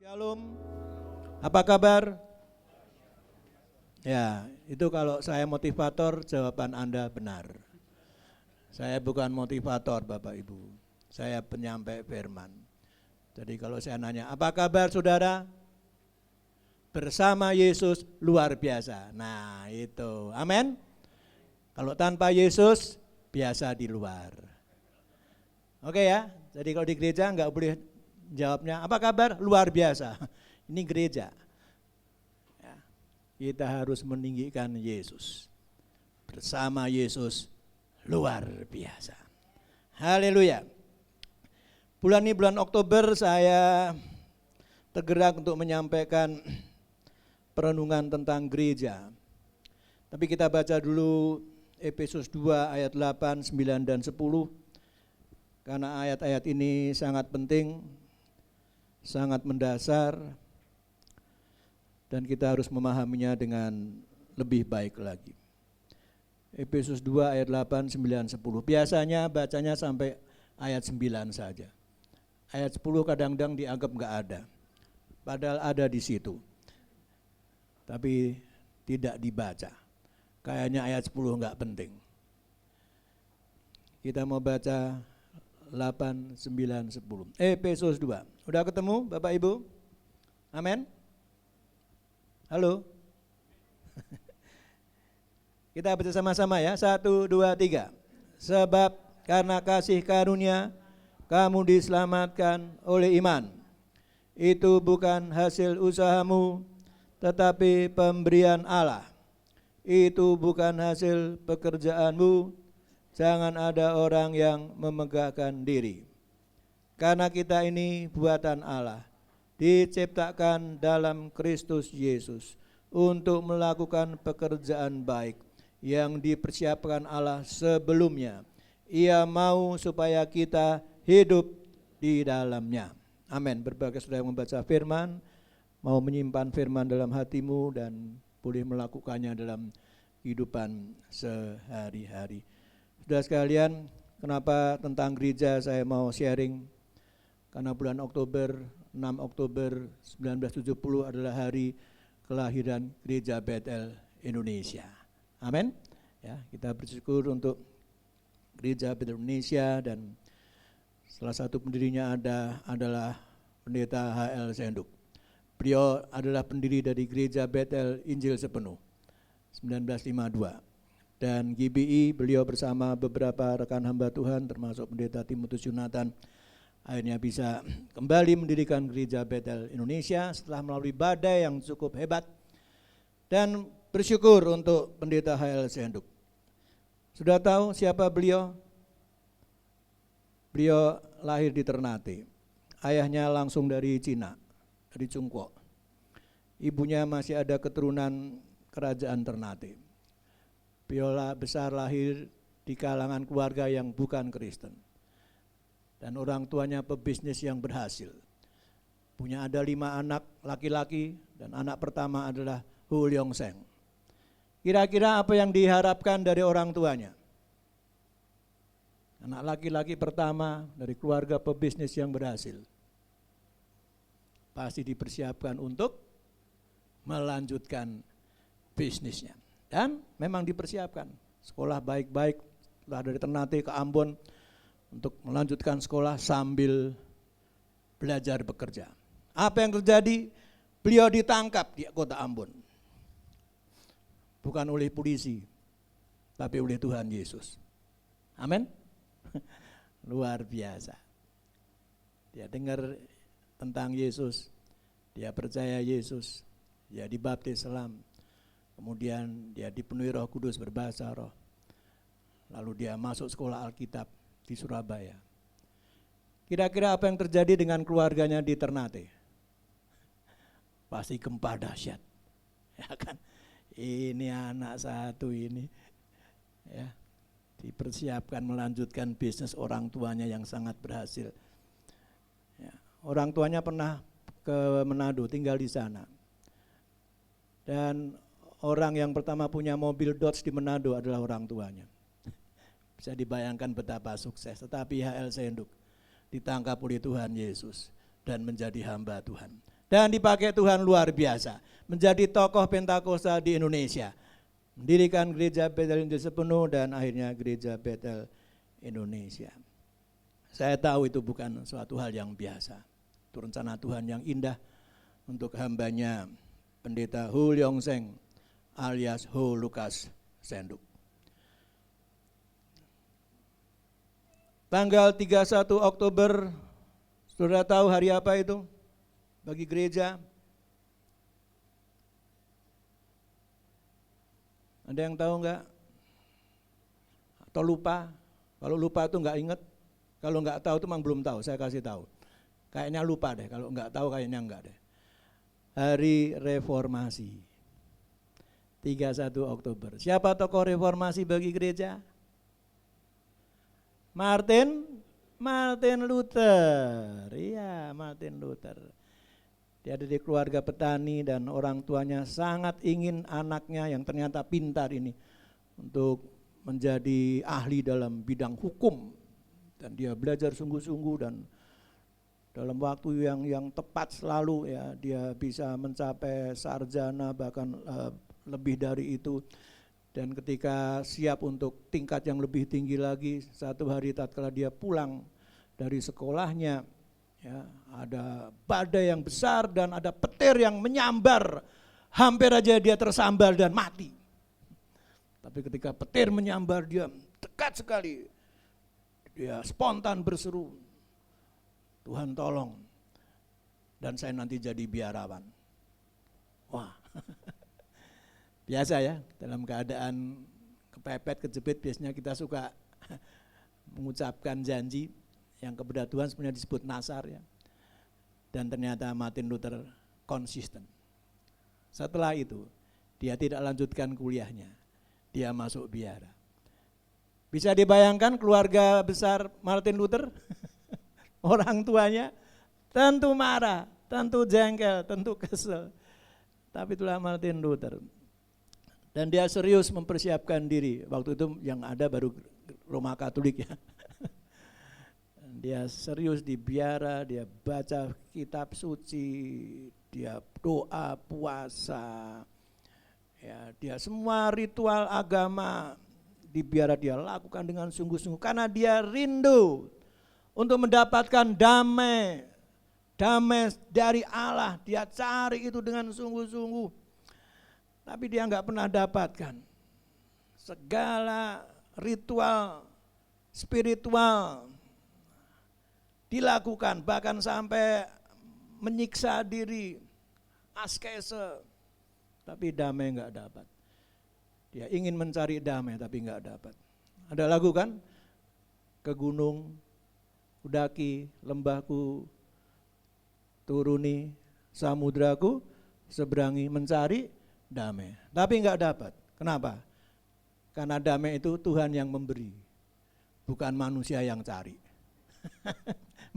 Shalom, apa kabar? Ya, itu kalau saya motivator, jawaban Anda benar. Saya bukan motivator Bapak Ibu, saya penyampai firman. Jadi kalau saya nanya, apa kabar saudara? Bersama Yesus luar biasa. Nah itu, amin. Kalau tanpa Yesus, biasa di luar. Oke ya, jadi kalau di gereja nggak boleh jawabnya, apa kabar? Luar biasa. Ini gereja. Ya, kita harus meninggikan Yesus. Bersama Yesus luar biasa. Haleluya. Bulan ini bulan Oktober saya tergerak untuk menyampaikan perenungan tentang gereja. Tapi kita baca dulu Efesus 2 ayat 8, 9 dan 10. Karena ayat-ayat ini sangat penting, sangat mendasar, dan kita harus memahaminya dengan lebih baik lagi. Efesus 2 ayat 8, 9, 10. Biasanya bacanya sampai ayat 9 saja. Ayat 10 kadang-kadang dianggap enggak ada. Padahal ada di situ. Tapi tidak dibaca. Kayaknya ayat 10 enggak penting. Kita mau baca 8, 9, 10. Efesus 2. Udah ketemu Bapak Ibu? Amin? Halo? Kita baca sama-sama ya. 1, 2, 3. Sebab karena kasih karunia kamu diselamatkan oleh iman. Itu bukan hasil usahamu, tetapi pemberian Allah. Itu bukan hasil pekerjaanmu. Jangan ada orang yang memegahkan diri. Karena kita ini buatan Allah, diciptakan dalam Kristus Yesus untuk melakukan pekerjaan baik yang dipersiapkan Allah sebelumnya. Ia mau supaya kita hidup di dalamnya. Amin. Berbagai saudara yang membaca firman, mau menyimpan firman dalam hatimu dan boleh melakukannya dalam kehidupan sehari-hari. Saudara sekalian, kenapa tentang gereja saya mau sharing? Karena bulan Oktober, 6 Oktober 1970 adalah hari kelahiran Gereja Bethel Indonesia. Amin. Ya, kita bersyukur untuk Gereja Bethel Indonesia, dan salah satu pendirinya adalah Pendeta H.L. Senduk. Beliau adalah pendiri dari Gereja Bethel Injil Sepenuh 1952. Dan GBI beliau bersama beberapa rekan hamba Tuhan termasuk Pendeta Timotius Yunatan akhirnya bisa kembali mendirikan Gereja Bethel Indonesia setelah melalui badai yang cukup hebat, dan bersyukur untuk Pendeta H.L. Senduk. Sudah tahu siapa beliau? Beliau lahir di Ternate. Ayahnya langsung dari Cina, dari Cungko. Ibunya masih ada keturunan kerajaan Ternate. Beliau besar lahir di kalangan keluarga yang bukan Kristen. Dan orang tuanya pebisnis yang berhasil. Punya ada 5 anak laki-laki, dan anak pertama adalah Hu Leong Seng. Kira-kira apa yang diharapkan dari orang tuanya? Anak laki-laki pertama dari keluarga pebisnis yang berhasil. Pasti dipersiapkan untuk melanjutkan bisnisnya. Dan memang dipersiapkan. Sekolah baik-baik, setelah dari Ternate ke Ambon untuk melanjutkan sekolah sambil belajar bekerja. Apa yang terjadi? Beliau ditangkap di kota Ambon. Bukan oleh polisi, tapi oleh Tuhan Yesus. Amin. Luar biasa. Dia dengar tentang Yesus, dia percaya Yesus, dia dibaptis Islam. Kemudian dia dipenuhi Roh Kudus, berbahasa roh. Lalu dia masuk sekolah Alkitab di Surabaya. Kira-kira apa yang terjadi dengan keluarganya di Ternate? Pasti gempa dahsyat. Ya kan? Ini anak satu ini, ya, dipersiapkan melanjutkan bisnis orang tuanya yang sangat berhasil. Ya, orang tuanya pernah ke Manado, tinggal di sana. Dan orang yang pertama punya mobil Dodge di Manado adalah orang tuanya. Bisa dibayangkan betapa sukses. Tetapi H.L. Senduk ditangkap oleh Tuhan Yesus dan menjadi hamba Tuhan. dan dipakai Tuhan luar biasa. Menjadi tokoh Pentakosta di Indonesia. Mendirikan gereja Bethel Indonesia penuh dan akhirnya gereja Bethel Indonesia. Saya tahu itu bukan suatu hal yang biasa. Itu rencana Tuhan yang indah untuk hambanya Pendeta Hu Leong Seng alias Hu Lukas Senduk. Tanggal 31 Oktober, saudara tahu hari apa itu bagi gereja? Ada yang tahu enggak? Atau lupa? Kalau lupa itu enggak ingat. Kalau enggak tahu itu memang belum tahu, saya kasih tahu. Kayaknya lupa deh, kalau enggak tahu kayaknya enggak deh. Hari Reformasi. 31 Oktober. Siapa tokoh reformasi bagi gereja? Martin Luther. Iya, Martin Luther. Dia ada di keluarga petani dan orang tuanya sangat ingin anaknya yang ternyata pintar ini untuk menjadi ahli dalam bidang hukum. Dan dia belajar sungguh-sungguh dan dalam waktu yang tepat selalu ya dia bisa mencapai sarjana bahkan lebih dari itu. Dan ketika siap untuk tingkat yang lebih tinggi lagi, satu hari tatkala dia pulang dari sekolahnya, ya, ada badai yang besar dan ada petir yang menyambar, hampir aja dia tersambar dan mati. Tapi ketika petir menyambar dia dekat sekali, dia spontan berseru, Tuhan tolong, dan saya nanti jadi biarawan. Wah. Biasa ya, dalam keadaan kepepet, kejepit biasanya kita suka mengucapkan janji yang kepada Tuhan sebenarnya disebut nasar ya. Dan ternyata Martin Luther konsisten. Setelah itu dia tidak lanjutkan kuliahnya, dia masuk biara. Bisa dibayangkan keluarga besar Martin Luther? Orang tuanya tentu marah, tentu jengkel, tentu kesel. Tapi itulah Martin Luther. Dan dia serius mempersiapkan diri. Waktu itu yang ada baru Roma Katolik ya. Dia serius di biara, dia baca kitab suci, dia doa, puasa. Ya, dia semua ritual agama di biara dia lakukan dengan sungguh-sungguh. Karena dia rindu untuk mendapatkan damai. Damai dari Allah, dia cari itu dengan sungguh-sungguh. Tapi dia enggak pernah dapatkan. Segala ritual spiritual dilakukan, bahkan sampai menyiksa diri, askese, tapi damai enggak dapat. Dia ingin mencari damai tapi enggak dapat. Ada lagu kan? Ke gunung, kudaki lembahku, turuni samudraku, seberangi mencari damai, tapi enggak dapat. Kenapa? Karena damai itu Tuhan yang memberi, bukan manusia yang cari.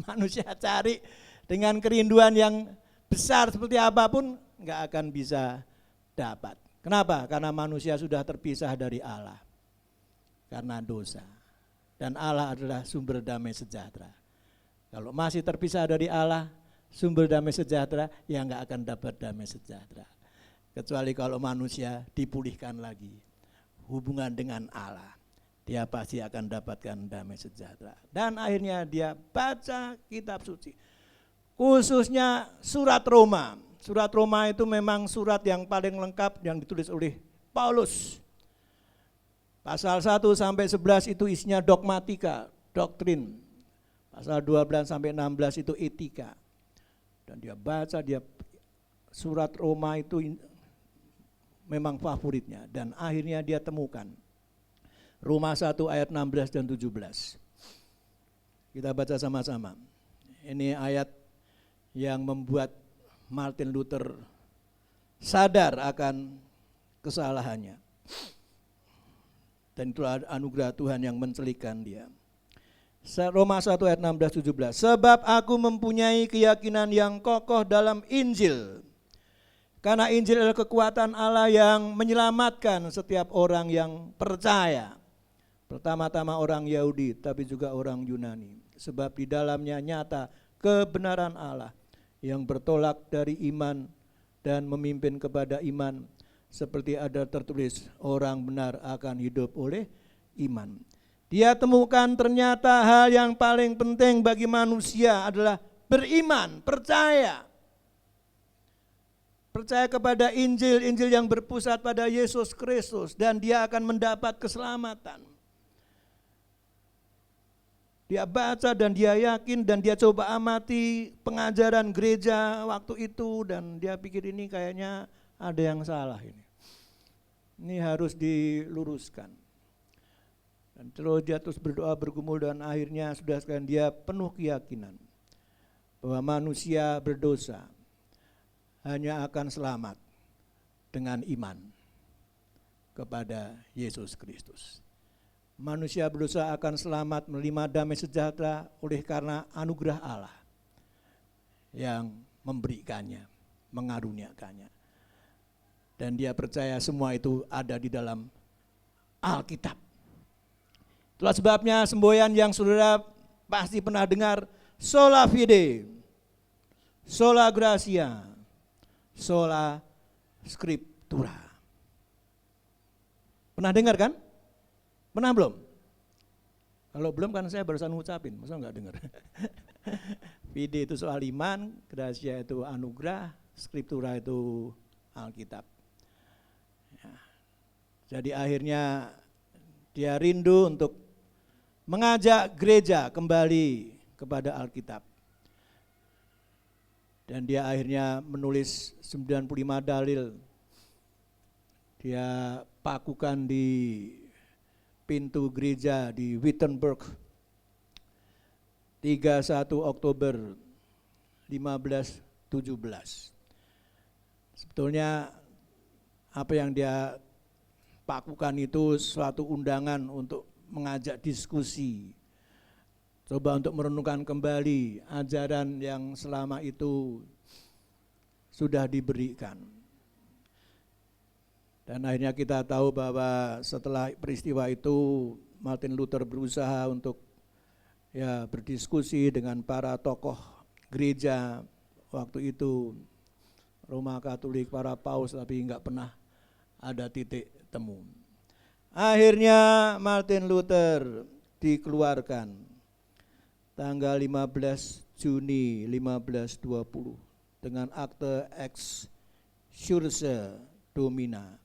Manusia cari dengan kerinduan yang besar seperti apapun, enggak akan bisa dapat. Kenapa? Karena manusia sudah terpisah dari Allah karena dosa. Dan Allah adalah sumber damai sejahtera. Kalau masih terpisah dari Allah, sumber damai sejahtera, ya enggak akan dapat damai sejahtera. Kecuali kalau manusia dipulihkan lagi hubungan dengan Allah, dia pasti akan dapatkan damai sejahtera. Dan akhirnya dia baca kitab suci, khususnya surat Roma. Surat Roma itu memang surat yang paling lengkap yang ditulis oleh Paulus. Pasal 1 sampai 11 itu isinya dogmatika, doktrin. Pasal 12 sampai 16 itu etika. Dan dia baca, dia surat Roma itu memang favoritnya, dan akhirnya dia temukan Roma 1 ayat 16 dan 17. Kita baca sama-sama. Ini ayat yang membuat Martin Luther sadar akan kesalahannya. Dan itulah anugerah Tuhan yang mencelikan dia. Roma 1 ayat 16-17. Sebab aku mempunyai keyakinan yang kokoh dalam Injil. Karena Injil adalah kekuatan Allah yang menyelamatkan setiap orang yang percaya. Pertama-tama orang Yahudi, tapi juga orang Yunani. Sebab di dalamnya nyata kebenaran Allah yang bertolak dari iman dan memimpin kepada iman, seperti ada tertulis, orang benar akan hidup oleh iman. Dia temukan ternyata hal yang paling penting bagi manusia adalah beriman, percaya. Percaya kepada Injil, Injil yang berpusat pada Yesus Kristus, dan dia akan mendapat keselamatan. Dia baca dan dia yakin dan dia coba amati pengajaran gereja waktu itu, dan dia pikir ini kayaknya ada yang salah ini. Ini harus diluruskan. Dan terus dia terus berdoa bergumul, dan akhirnya sudah sekalian dia penuh keyakinan bahwa manusia berdosa hanya akan selamat dengan iman kepada Yesus Kristus. Manusia berdosa akan selamat menerima damai sejahtera oleh karena anugerah Allah yang memberikannya, mengaruniakannya. Dan dia percaya semua itu ada di dalam Alkitab. Itulah sebabnya semboyan yang saudara pasti pernah dengar, sola fide, sola gratia, sola scriptura. Pernah dengar kan? Pernah belum? Kalau belum kan saya barusan ngucapin, masa enggak dengar? Fide itu soal iman, gratia itu anugerah, scriptura itu Alkitab. Ya. Jadi akhirnya dia rindu untuk mengajak gereja kembali kepada Alkitab. Dan dia akhirnya menulis 95 dalil. Dia pakukan di pintu gereja di Wittenberg 31 Oktober 1517. Sebetulnya apa yang dia pakukan itu suatu undangan untuk mengajak diskusi, coba untuk merenungkan kembali ajaran yang selama itu sudah diberikan. Dan akhirnya kita tahu bahwa setelah peristiwa itu Martin Luther berusaha untuk berdiskusi dengan para tokoh gereja waktu itu, Roma Katolik, para paus, tapi enggak pernah ada titik temu. Akhirnya Martin Luther dikeluarkan tanggal 15 Juni 1520 dengan akte ex cursu domina.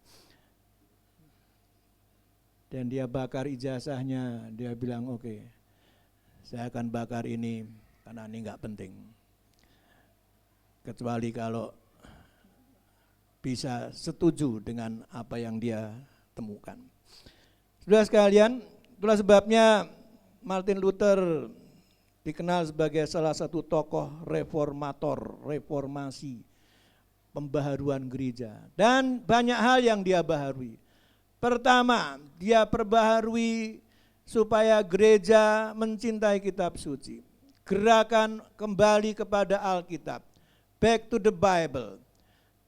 Dan dia bakar ijazahnya, dia bilang oke, saya akan bakar ini karena ini enggak penting. Kecuali kalau bisa setuju dengan apa yang dia temukan. Saudara sekalian, itulah sebabnya Martin Luther dikenal sebagai salah satu tokoh reformator, reformasi, pembaharuan gereja. Dan banyak hal yang dia baharui. Pertama, dia perbaharui supaya gereja mencintai kitab suci. Gerakan kembali kepada Alkitab, back to the Bible.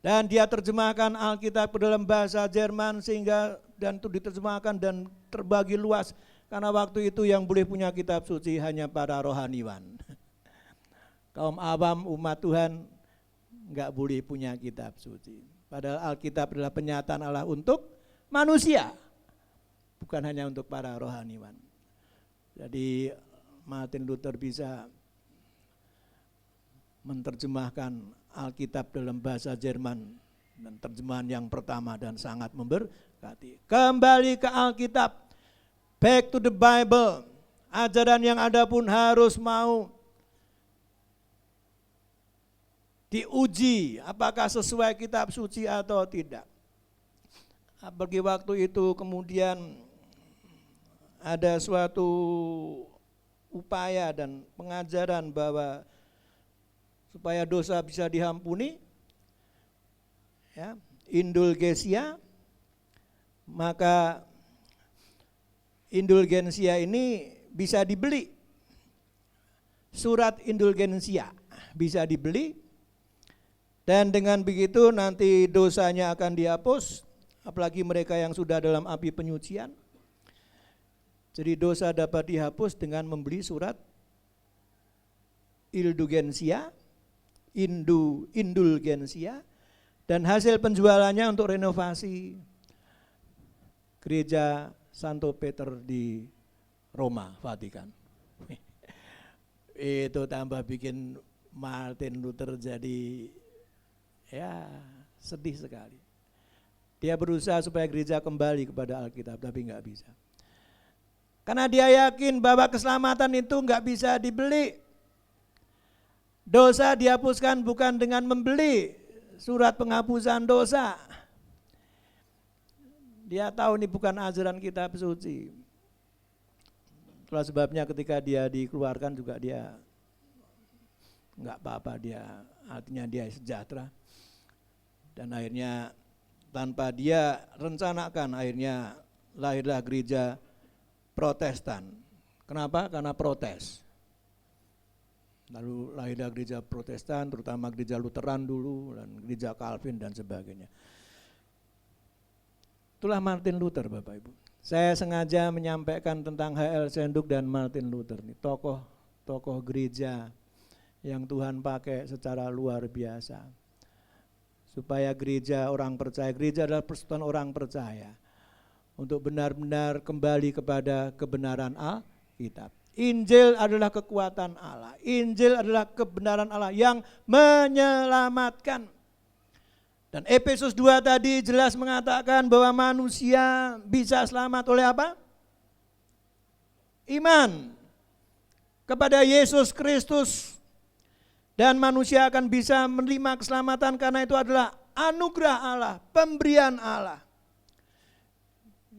Dan dia terjemahkan Alkitab ke dalam bahasa Jerman sehingga dan itu diterjemahkan dan terbagi luas. Karena waktu itu yang boleh punya kitab suci hanya para rohaniwan. Kaum awam umat Tuhan enggak boleh punya kitab suci. Padahal Alkitab adalah penyataan Allah untuk manusia, bukan hanya untuk para rohaniwan. Jadi Martin Luther bisa menerjemahkan Alkitab dalam bahasa Jerman, dan terjemahan yang pertama dan sangat memberkati. Kembali ke Alkitab, back to the Bible. Ajaran yang ada pun harus mau diuji apakah sesuai kitab suci atau tidak. Bagi waktu itu kemudian ada suatu upaya dan pengajaran bahwa supaya dosa bisa diampuni, indulgensia, maka indulgensia ini bisa dibeli. Surat indulgensia bisa dibeli, dan dengan begitu nanti dosanya akan dihapus. Apalagi mereka yang sudah dalam api penyucian. Jadi dosa dapat dihapus dengan membeli surat indulgensia. indulgensia, dan hasil penjualannya untuk renovasi gereja Santo Peter di Roma, Vatikan. Itu tambah bikin Martin Luther jadi ya sedih sekali. Dia berusaha supaya gereja kembali kepada Alkitab, tapi nggak bisa. Karena dia yakin bahwa keselamatan itu nggak bisa dibeli. Dosa dihapuskan bukan dengan membeli surat penghapusan dosa. Dia tahu ini bukan ajaran kitab suci. Itulah sebabnya ketika dia dikeluarkan juga dia nggak apa-apa, dia artinya dia sejahtera. Dan akhirnya tanpa dia rencanakan, akhirnya lahirlah gereja Protestan. Kenapa? Karena protes. Lalu lahirlah gereja Protestan, terutama gereja Lutheran dulu, dan gereja Calvin dan sebagainya. Itulah Martin Luther, Bapak Ibu. Saya sengaja menyampaikan tentang H.L. Senduk dan Martin Luther, nih, tokoh gereja yang Tuhan pakai secara luar biasa. Supaya gereja orang percaya, gereja adalah persekutuan orang percaya, untuk benar-benar kembali kepada kebenaran Alkitab. Injil adalah kekuatan Allah. Injil adalah kebenaran Allah yang menyelamatkan. Dan Efesus 2 tadi jelas mengatakan bahwa manusia bisa selamat oleh apa? Iman kepada Yesus Kristus. Dan manusia akan bisa menerima keselamatan karena itu adalah anugerah Allah, pemberian Allah.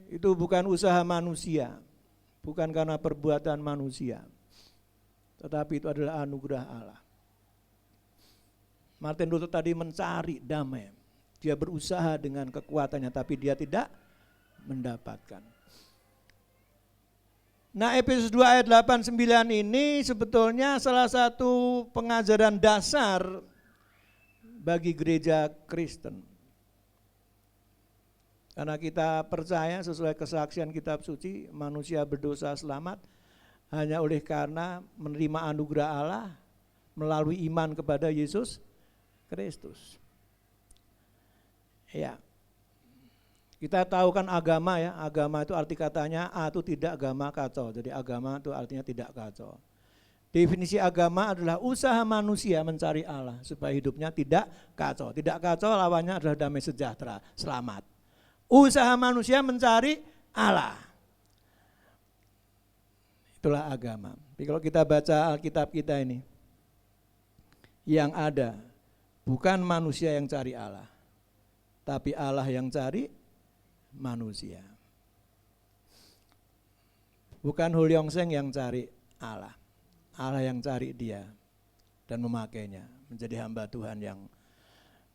Itu bukan usaha manusia, bukan karena perbuatan manusia, tetapi itu adalah anugerah Allah. Martin Luther tadi mencari damai. Dia berusaha dengan kekuatannya, tapi dia tidak mendapatkan. Nah, Efesus 2 ayat 8-9 ini sebetulnya salah satu pengajaran dasar bagi gereja Kristen. Karena kita percaya sesuai kesaksian kitab suci, manusia berdosa selamat hanya oleh karena menerima anugerah Allah melalui iman kepada Yesus Kristus. Ya, kita tahu kan agama ya, agama itu arti katanya A itu tidak, agama kacau. Jadi agama itu artinya tidak kacau. Definisi agama adalah usaha manusia mencari Allah supaya hidupnya tidak kacau. Tidak kacau lawannya adalah damai sejahtera, selamat. Usaha manusia mencari Allah. Itulah agama. Tapi kalau kita baca Alkitab kita ini, yang ada bukan manusia yang cari Allah, tapi Allah yang cari manusia. Bukan Hulyongseng yang cari Allah, Allah yang cari dia dan memakainya menjadi hamba Tuhan yang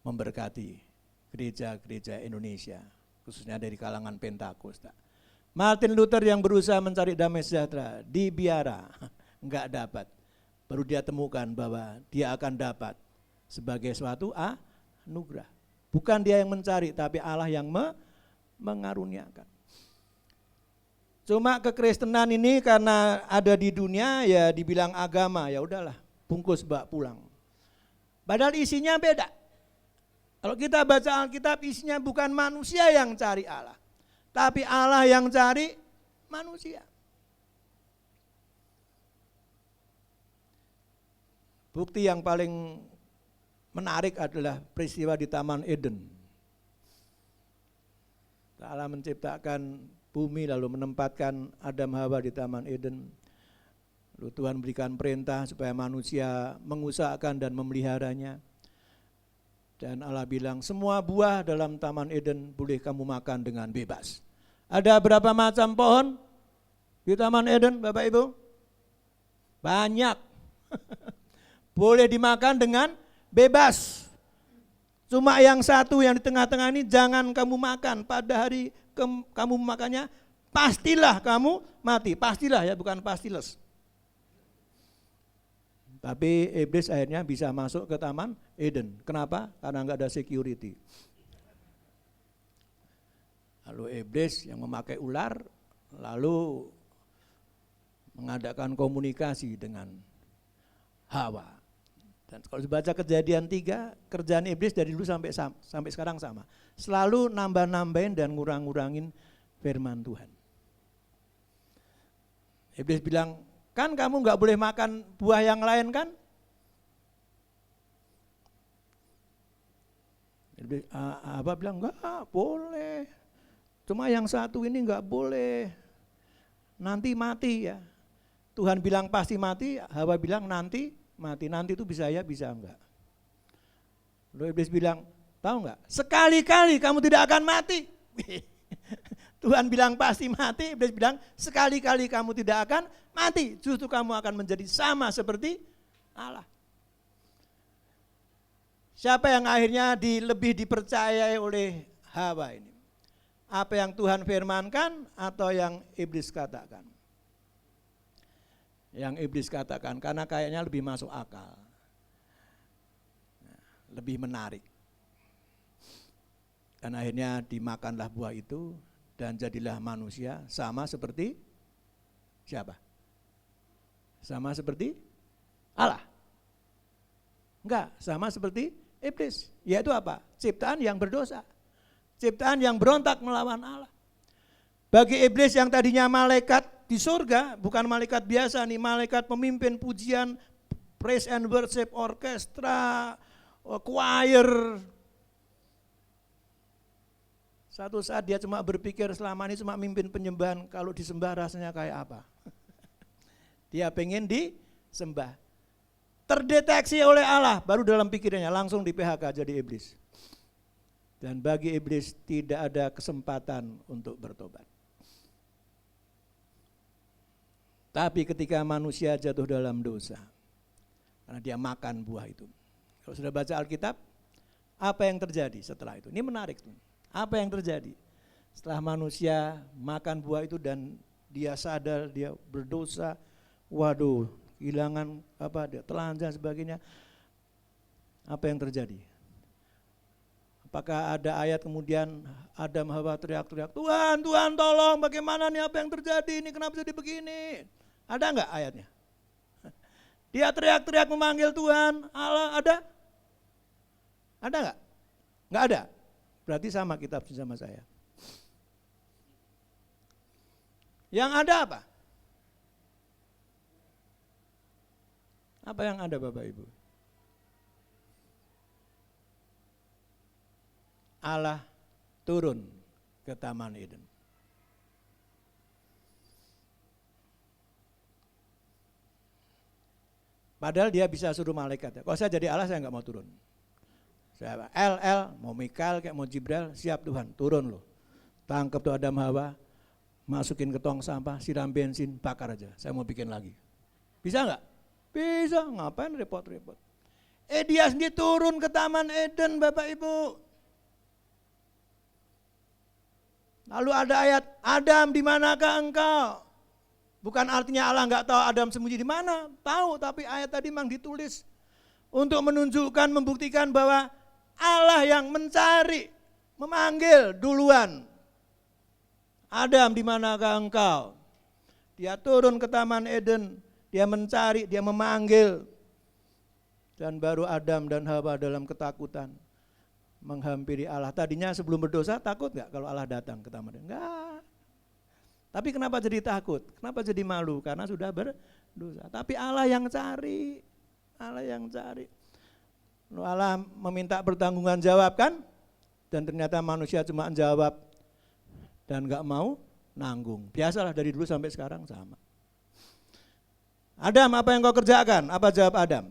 memberkati gereja-gereja Indonesia, khususnya dari kalangan Pentakosta. Martin Luther yang berusaha mencari damai sejahtera di biara, enggak dapat. Baru dia temukan bahwa dia akan dapat sebagai suatu anugerah. Bukan dia yang mencari, tapi Allah yang mengaruniakan. Cuma kekristenan ini karena ada di dunia ya dibilang agama, ya udahlah, bungkus bak pulang. Padahal isinya beda. Kalau kita baca Alkitab, isinya bukan manusia yang cari Allah, tapi Allah yang cari manusia. Bukti yang paling menarik adalah peristiwa di Taman Eden. Allah menciptakan bumi lalu menempatkan Adam Hawa di Taman Eden. Lalu Tuhan berikan perintah supaya manusia mengusahakan dan memeliharanya. Dan Allah bilang semua buah dalam Taman Eden boleh kamu makan dengan bebas. Ada berapa macam pohon di Taman Eden, Bapak Ibu? Banyak. Boleh dimakan dengan bebas. Cuma yang satu yang di tengah-tengah ini jangan kamu makan. Pada hari kamu makannya pastilah kamu mati. Pastilah ya, bukan pastiles. Tapi iblis akhirnya bisa masuk ke Taman Eden. Kenapa? Karena enggak ada security. Lalu iblis yang memakai ular lalu mengadakan komunikasi dengan Hawa. Dan kalau dibaca Kejadian 3, kerjaan iblis dari dulu sampai sekarang sama. Selalu nambah-nambahin dan ngurang-ngurangin firman Tuhan. Iblis bilang, kan kamu nggak boleh makan buah yang lain kan? Iblis, Hawa bilang, nggak boleh. Cuma yang satu ini nggak boleh. Nanti mati ya. Tuhan bilang pasti mati, Hawa bilang nanti mati. Nanti itu bisa ya, bisa enggak. Lalu iblis bilang, tahu enggak? Sekali-kali kamu tidak akan mati. Tuhan bilang pasti mati, iblis bilang sekali-kali kamu tidak akan mati. Justru kamu akan menjadi sama seperti Allah. Siapa yang akhirnya lebih dipercayai oleh Hawa ini? Apa yang Tuhan firmankan atau yang iblis katakan? Yang iblis katakan, karena kayaknya lebih masuk akal, lebih menarik. Dan akhirnya dimakanlah buah itu dan jadilah manusia sama seperti siapa? Sama seperti Allah? Enggak, sama seperti iblis. Yaitu apa? Ciptaan yang berdosa, ciptaan yang berontak melawan Allah. Bagi iblis yang tadinya malaikat di surga, bukan malaikat biasa nih, malaikat pemimpin pujian, praise and worship, orkestra, choir. Satu saat dia cuma berpikir selama ini cuma mimpin penyembahan, kalau disembah rasanya kayak apa. Dia pengen disembah. Terdeteksi oleh Allah, baru dalam pikirannya langsung di PHK jadi iblis. Dan bagi iblis tidak ada kesempatan untuk bertobat. Tapi ketika manusia jatuh dalam dosa, karena dia makan buah itu. Kalau sudah baca Alkitab, apa yang terjadi setelah itu? Ini menarik tuh. Apa yang terjadi? Setelah manusia makan buah itu dan dia sadar dia berdosa, waduh, kehilangan dia telanjang sebagainya. Apa yang terjadi? Apakah ada ayat kemudian Adam Hawa teriak-teriak, Tuhan, Tuhan tolong, bagaimana nih, apa yang terjadi ini, kenapa jadi begini? Ada enggak ayatnya? Dia teriak-teriak memanggil Tuhan, Allah, ada? Ada enggak? Enggak ada. Berarti sama kitab sama saya. Yang ada apa? Apa yang ada Bapak Ibu? Allah turun ke Taman Eden. Padahal dia bisa suruh malaikat. Kalau saya jadi Allah saya nggak mau turun. Saya mau Mikael kayak mau Jibril, siap Tuhan, turun loh. Tangkap tuh Adam Hawa, masukin ke tong sampah, siram bensin, bakar aja. Saya mau bikin lagi. Bisa nggak? Bisa, ngapain repot-repot. Dia sendiri turun ke Taman Eden Bapak Ibu. Lalu ada ayat, Adam di manakah engkau? Bukan artinya Allah nggak tahu Adam sembunyi di mana, tahu, tapi ayat tadi memang ditulis untuk menunjukkan, membuktikan bahwa Allah yang mencari, memanggil duluan. Adam di manakah engkau? Dia turun ke Taman Eden, dia mencari, dia memanggil. Dan baru Adam dan Hawa dalam ketakutan menghampiri Allah. Tadinya sebelum berdosa takut nggak kalau Allah datang ke Taman Eden? Enggak. Tapi kenapa jadi takut? Kenapa jadi malu? Karena sudah berdosa. Tapi Allah yang cari. Allah yang cari. Lalu Allah meminta pertanggungan jawab kan? Dan ternyata manusia cuma jawab dan gak mau nanggung. Biasalah dari dulu sampai sekarang sama. Adam, apa yang kau kerjakan? Apa jawab Adam?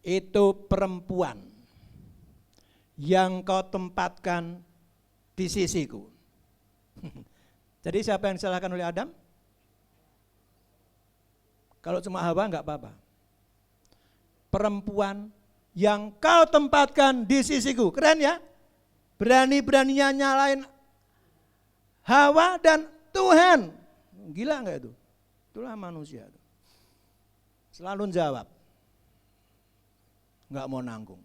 Itu perempuan yang kau tempatkan di sisiku. Jadi siapa yang disalahkan oleh Adam? Kalau cuma Hawa enggak apa-apa. Perempuan yang kau tempatkan di sisiku. Keren ya? Berani-beraninya nyalain Hawa dan Tuhan. Gila enggak itu? Itulah manusia. Selalu jawab. Enggak mau nanggung.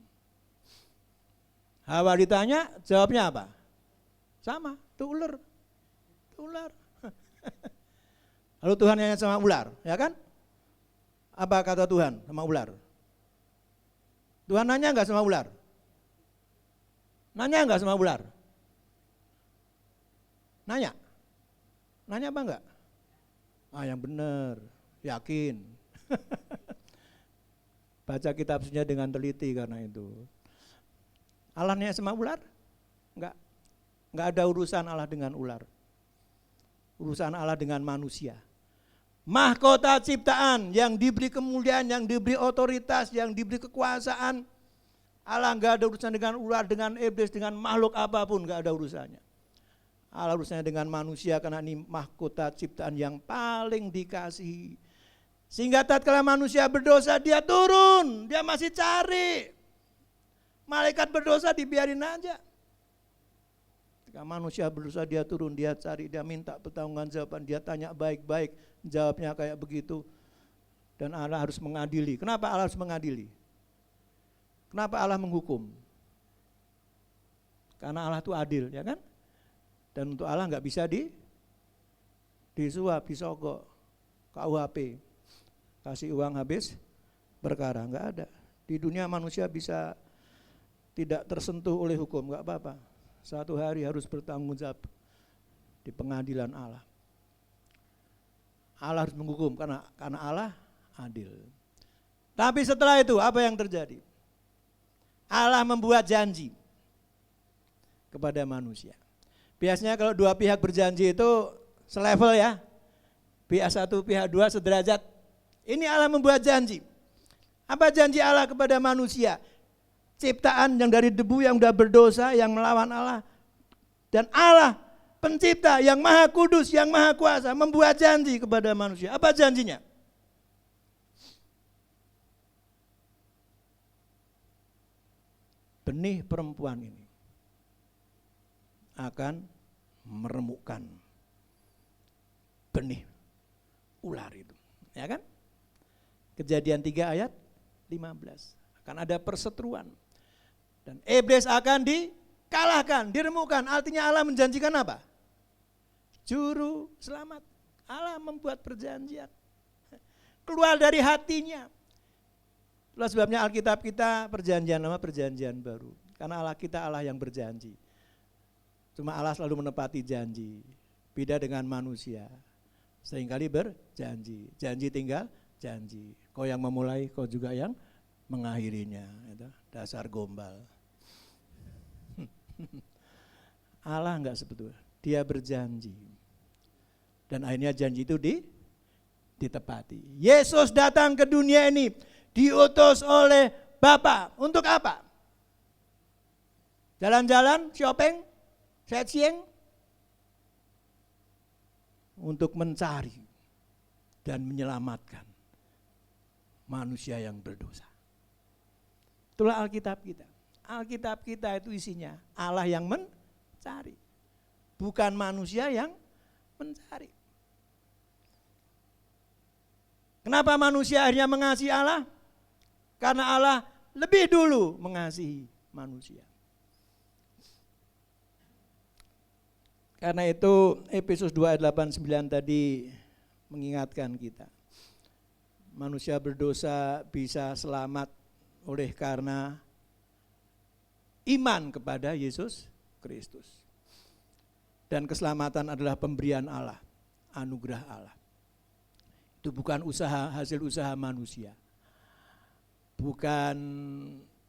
Hawa ditanya, jawabnya apa? Sama, itu ular. Ular. Lalu Tuhan nanya sama ular, ya kan? Apa kata Tuhan sama ular? Tuhan nanya enggak sama ular? Nanya enggak sama ular? Nanya? Nanya apa enggak? Yang benar, yakin. Baca kitab sucinya dengan teliti karena itu. Allah nanya sama ular? Enggak ada urusan Allah dengan ular. Urusan Allah dengan manusia. Mahkota ciptaan yang diberi kemuliaan, yang diberi otoritas, yang diberi kekuasaan. Allah enggak ada urusan dengan ular, dengan iblis, dengan makhluk apapun, enggak ada urusannya. Allah urusannya dengan manusia karena ini mahkota ciptaan yang paling dikasihi. Sehingga tatkala manusia berdosa dia turun, dia masih cari. Malaikat berdosa dibiarin aja. Ketika manusia berdosa dia turun, dia cari, dia minta pertanggungjawaban, dia tanya baik-baik, jawabnya kayak begitu. Dan Allah harus mengadili. Kenapa Allah harus mengadili? Kenapa Allah menghukum? Karena Allah itu adil, ya kan? Dan untuk Allah nggak bisa disuap, disogok, KUHP, kasih uang habis perkara, nggak ada. Di dunia manusia bisa tidak tersentuh oleh hukum, nggak apa-apa. Satu hari harus bertanggung jawab di pengadilan Allah. Allah harus menghukum karena Allah adil. Tapi setelah itu apa yang terjadi? Allah membuat janji kepada manusia. Biasanya kalau dua pihak berjanji itu selevel ya. Pihak satu, pihak dua sederajat. Ini Allah membuat janji. Apa janji Allah kepada manusia? Ciptaan yang dari debu yang sudah berdosa, yang melawan Allah. Dan Allah pencipta yang maha kudus, yang maha kuasa membuat janji kepada manusia. Apa janjinya? Benih perempuan ini akan meremukkan benih ular itu, ya kan? Kejadian 3 ayat 15. Akan ada perseteruan. Dan iblis akan dikalahkan, diremukkan. Artinya Allah menjanjikan apa? Juru selamat. Allah membuat perjanjian. Keluar dari hatinya. Itulah sebabnya Alkitab kita perjanjian lama, perjanjian baru. Karena Allah kita Allah yang berjanji. Cuma Allah selalu menepati janji. Beda dengan manusia. Seringkali berjanji. Janji tinggal janji. Kau yang memulai, kau juga yang mengakhirinya. Itu dasar gombal. Allah enggak sebetulnya. Dia berjanji. Dan akhirnya janji itu ditepati. Yesus datang ke dunia ini diutus oleh Bapa. Untuk apa? Jalan-jalan, shopping, sightseeing, untuk mencari dan menyelamatkan manusia yang berdosa. Itulah Alkitab kita. Alkitab kita itu isinya Allah yang mencari, bukan manusia yang mencari. Kenapa manusia akhirnya mengasihi Allah? Karena Allah lebih dulu mengasihi manusia. Karena itu Efesus 2 ayat 8-9 tadi mengingatkan kita. Manusia berdosa bisa selamat oleh karena iman kepada Yesus Kristus. Dan keselamatan adalah pemberian Allah, anugerah Allah. Itu bukan hasil usaha manusia. Bukan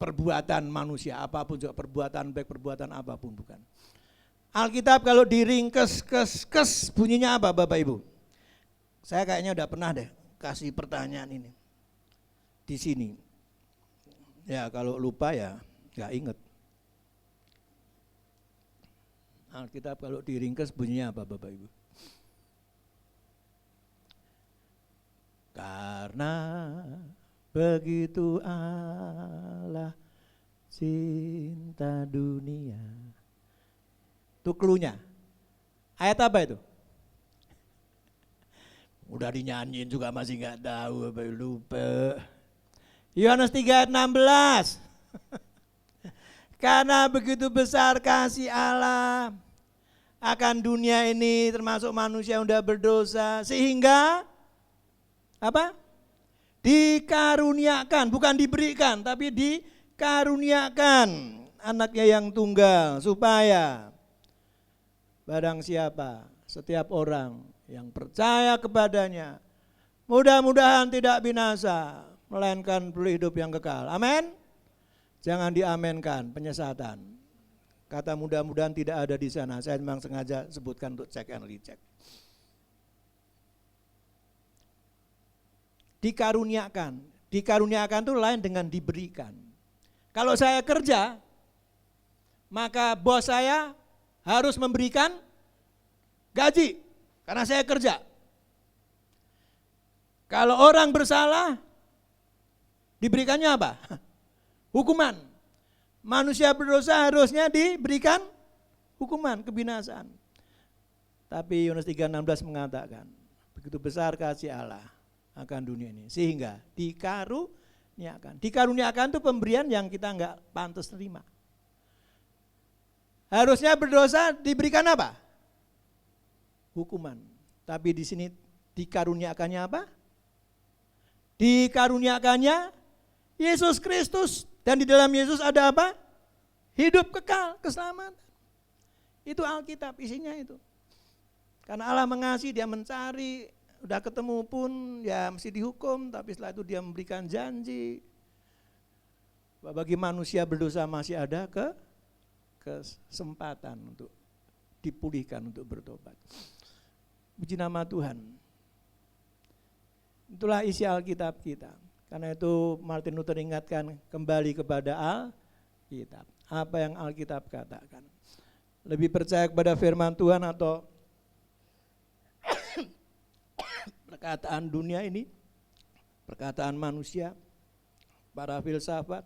perbuatan manusia, apapun juga, perbuatan baik, perbuatan apapun bukan. Alkitab kalau diringkes, bunyinya apa Bapak Ibu? Saya kayaknya udah pernah deh kasih pertanyaan ini di sini. Ya kalau lupa ya nggak inget. Alkitab kalau diringkes bunyinya apa Bapak Ibu? Karena begitu Allah cinta dunia. Itu cluenya. Ayat apa itu? Udah dinyanyiin juga masih gak tahu, lupa. Yohanes 3 ayat 16. Karena begitu besar kasih Allah akan dunia ini termasuk manusia yang sudah berdosa sehingga apa? Dikaruniakan, bukan diberikan tapi dikaruniakan anaknya yang tunggal supaya barang siapa, setiap orang yang percaya kepadanya mudah-mudahan tidak binasa melainkan beroleh hidup yang kekal. Amin. Jangan diamenkan penyesatan. Kata mudah-mudahan tidak ada di sana. Saya memang sengaja sebutkan untuk cek and recheck. Dikaruniakan. Dikaruniakan itu lain dengan diberikan. Kalau saya kerja, maka bos saya harus memberikan gaji karena saya kerja. Kalau orang bersalah, diberikannya apa? Hukuman. Manusia berdosa harusnya diberikan hukuman, kebinasaan. Tapi Yohanes 3:16 mengatakan, begitu besar kasih Allah akan dunia ini sehingga dikaruniakan. Dikaruniakan itu pemberian yang kita enggak pantas terima. Harusnya berdosa diberikan apa? Hukuman. Tapi di sini dikaruniakannya apa? Dikaruniakannya Yesus Kristus, dan di dalam Yesus ada apa? Hidup kekal, keselamatan. Itu Alkitab isinya itu. Karena Allah mengasihi, dia mencari, udah ketemu pun ya mesti dihukum, tapi setelah itu dia memberikan janji bahwa bagi manusia berdosa masih ada kesempatan untuk dipulihkan, untuk bertobat. Puji nama Tuhan. Itulah isi Alkitab kita. Karena itu Martin Luther ingatkan kembali kepada Alkitab. Apa yang Alkitab katakan. Lebih percaya kepada firman Tuhan atau perkataan dunia ini, perkataan manusia, para filsafat.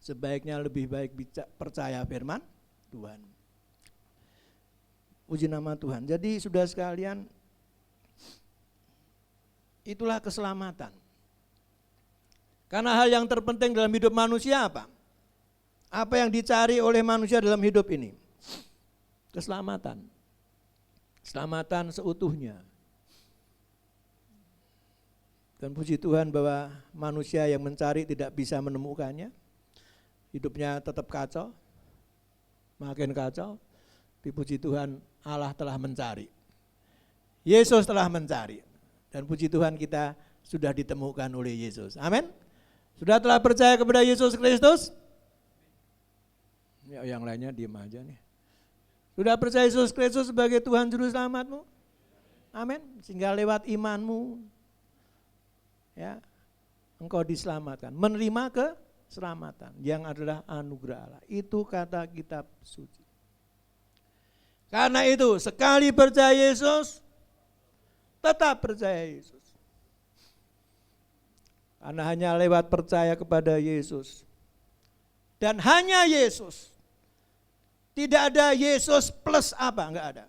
Sebaiknya lebih baik percaya firman Tuhan. Puji nama Tuhan. Jadi sudah sekalian, itulah keselamatan. Karena hal yang terpenting dalam hidup manusia apa? Apa yang dicari oleh manusia dalam hidup ini? Keselamatan. Keselamatan seutuhnya. Dan puji Tuhan bahwa manusia yang mencari tidak bisa menemukannya. Hidupnya tetap kacau, makin kacau. Tapi puji Tuhan Allah telah mencari. Yesus telah mencari. Dan puji Tuhan kita sudah ditemukan oleh Yesus. Amin. Sudah telah percaya kepada Yesus Kristus? Ya, yang lainnya diam aja nih. Sudah percaya Yesus Kristus sebagai Tuhan Juru Selamatmu? Amin. Sehingga lewat imanmu, ya, engkau diselamatkan. Menerima keselamatan yang adalah anugerah Allah. Itu kata kitab suci. Karena itu sekali percaya Yesus, tetap percaya Yesus. Karena hanya lewat percaya kepada Yesus. Dan hanya Yesus. Tidak ada Yesus plus apa, enggak ada.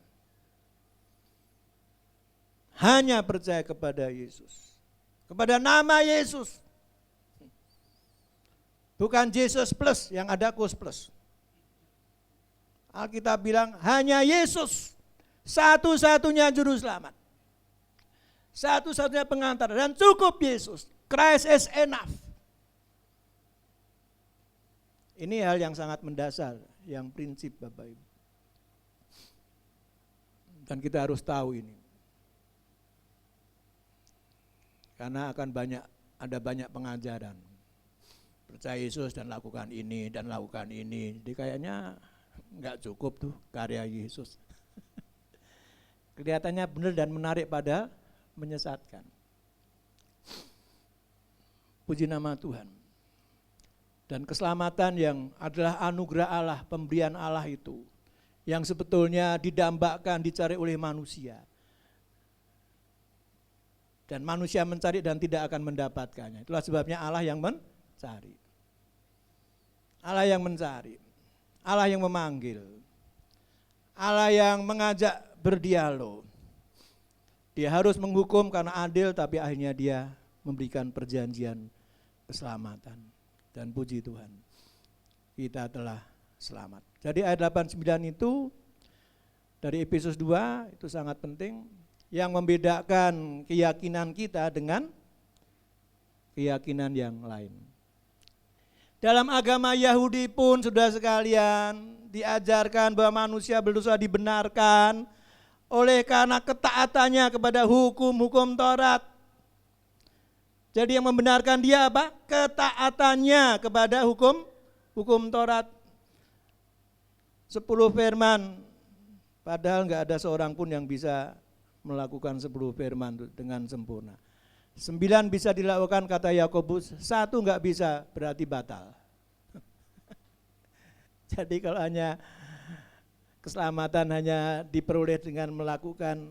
Hanya percaya kepada Yesus. Kepada nama Yesus. Bukan Yesus plus, yang ada kus plus. Alkitab bilang hanya Yesus. Satu-satunya juru selamat. Satu-satunya pengantar dan cukup Yesus. Christ is enough. Ini hal yang sangat mendasar, yang prinsip Bapak Ibu. Dan kita harus tahu ini. Karena akan ada banyak pengajaran. Percaya Yesus dan lakukan ini dan lakukan ini. Jadi kayaknya enggak cukup tuh karya Yesus. Kelihatannya benar dan menarik pada menyesatkan. Puji nama Tuhan. Dan keselamatan yang adalah anugerah Allah, pemberian Allah itu, yang sebetulnya didambakan, dicari oleh manusia. Dan manusia mencari dan tidak akan mendapatkannya. Itulah sebabnya Allah yang mencari. Allah yang mencari. Allah yang memanggil. Allah yang mengajak berdialog. Dia harus menghukum karena adil, tapi akhirnya dia memberikan perjanjian keselamatan. Dan puji Tuhan, kita telah selamat. Jadi ayat 89 itu dari Efesus 2 itu sangat penting, yang membedakan keyakinan kita dengan keyakinan yang lain. Dalam agama Yahudi pun saudara sekalian diajarkan bahwa manusia berdosa dibenarkan oleh karena ketaatannya kepada hukum-hukum Taurat. Jadi yang membenarkan dia apa? Ketaatannya kepada hukum Taurat. 10 firman, padahal enggak ada seorang pun yang bisa melakukan 10 firman dengan sempurna. 9 bisa dilakukan kata Yakobus, 1 enggak bisa, berarti batal. Jadi kalau hanya keselamatan hanya diperoleh dengan melakukan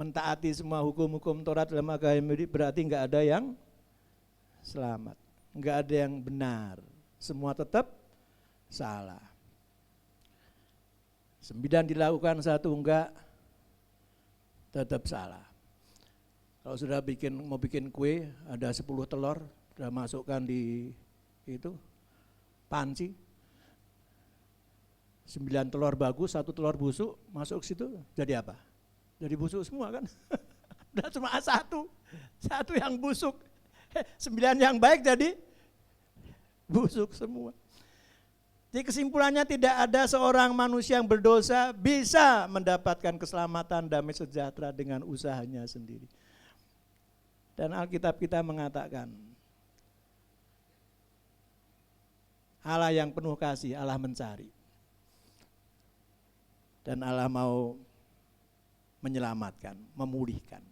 mentaati semua hukum-hukum Taurat dalam agama Yahudi, berarti enggak ada yang selamat, enggak ada yang benar, semua tetap salah. 9 dilakukan, 1 enggak, tetap salah. Kalau sudah mau bikin kue, ada 10 telur, sudah masukkan di itu panci, 9 telur bagus, 1 telur busuk, masuk ke situ, jadi apa? Jadi busuk semua kan? Udah cuma 1 yang busuk, 9 yang baik jadi busuk semua. Jadi kesimpulannya tidak ada seorang manusia yang berdosa bisa mendapatkan keselamatan damai sejahtera dengan usahanya sendiri. Dan Alkitab kita mengatakan Allah yang penuh kasih, Allah mencari. Dan Allah mau menyelamatkan, memulihkan.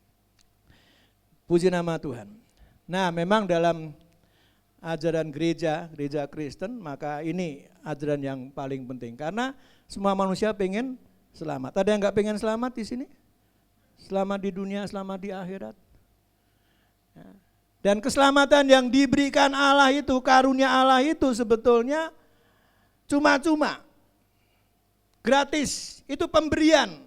Puji nama Tuhan. Nah, memang dalam ajaran gereja Kristen, maka ini ajaran yang paling penting. Karena semua manusia pengen selamat. Ada yang gak pengen selamat di sini? Selamat di dunia, selamat di akhirat. Dan keselamatan yang diberikan Allah itu, karunia Allah itu sebetulnya cuma-cuma, gratis, itu pemberian.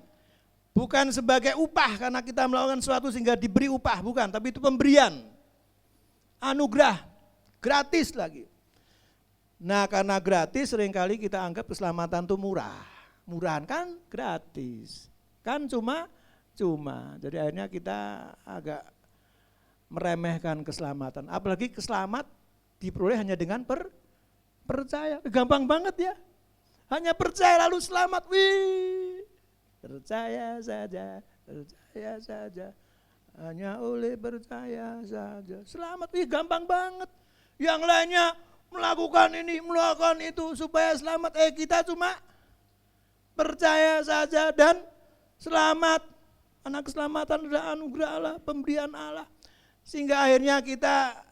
Bukan sebagai upah karena kita melakukan sesuatu sehingga diberi upah, bukan, tapi itu pemberian. Anugerah, gratis lagi. Nah, karena gratis seringkali kita anggap keselamatan itu murah. Murahan kan gratis. Kan cuma. Jadi akhirnya kita agak meremehkan keselamatan. Apalagi keselamat diperoleh hanya dengan percaya. Gampang banget ya. Hanya percaya lalu selamat. Wih. Percaya saja. Hanya oleh percaya saja. Selamat. Wih, gampang banget. Yang lainnya melakukan ini, melakukan itu supaya selamat. Kita cuma percaya saja dan selamat. Karena keselamatan adalah anugerah Allah, pemberian Allah. Sehingga akhirnya kita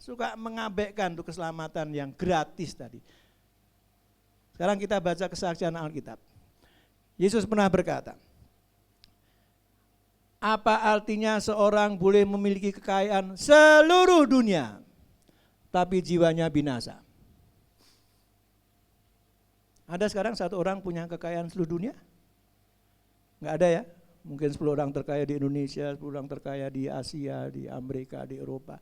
suka mengabaikan tuh keselamatan yang gratis tadi. Sekarang kita baca kesaksian Alkitab. Yesus pernah berkata, apa artinya seorang boleh memiliki kekayaan seluruh dunia, tapi jiwanya binasa? Ada sekarang satu orang punya kekayaan seluruh dunia? Enggak ada ya? Mungkin 10 orang terkaya di Indonesia, 10 orang terkaya di Asia, di Amerika, di Eropa.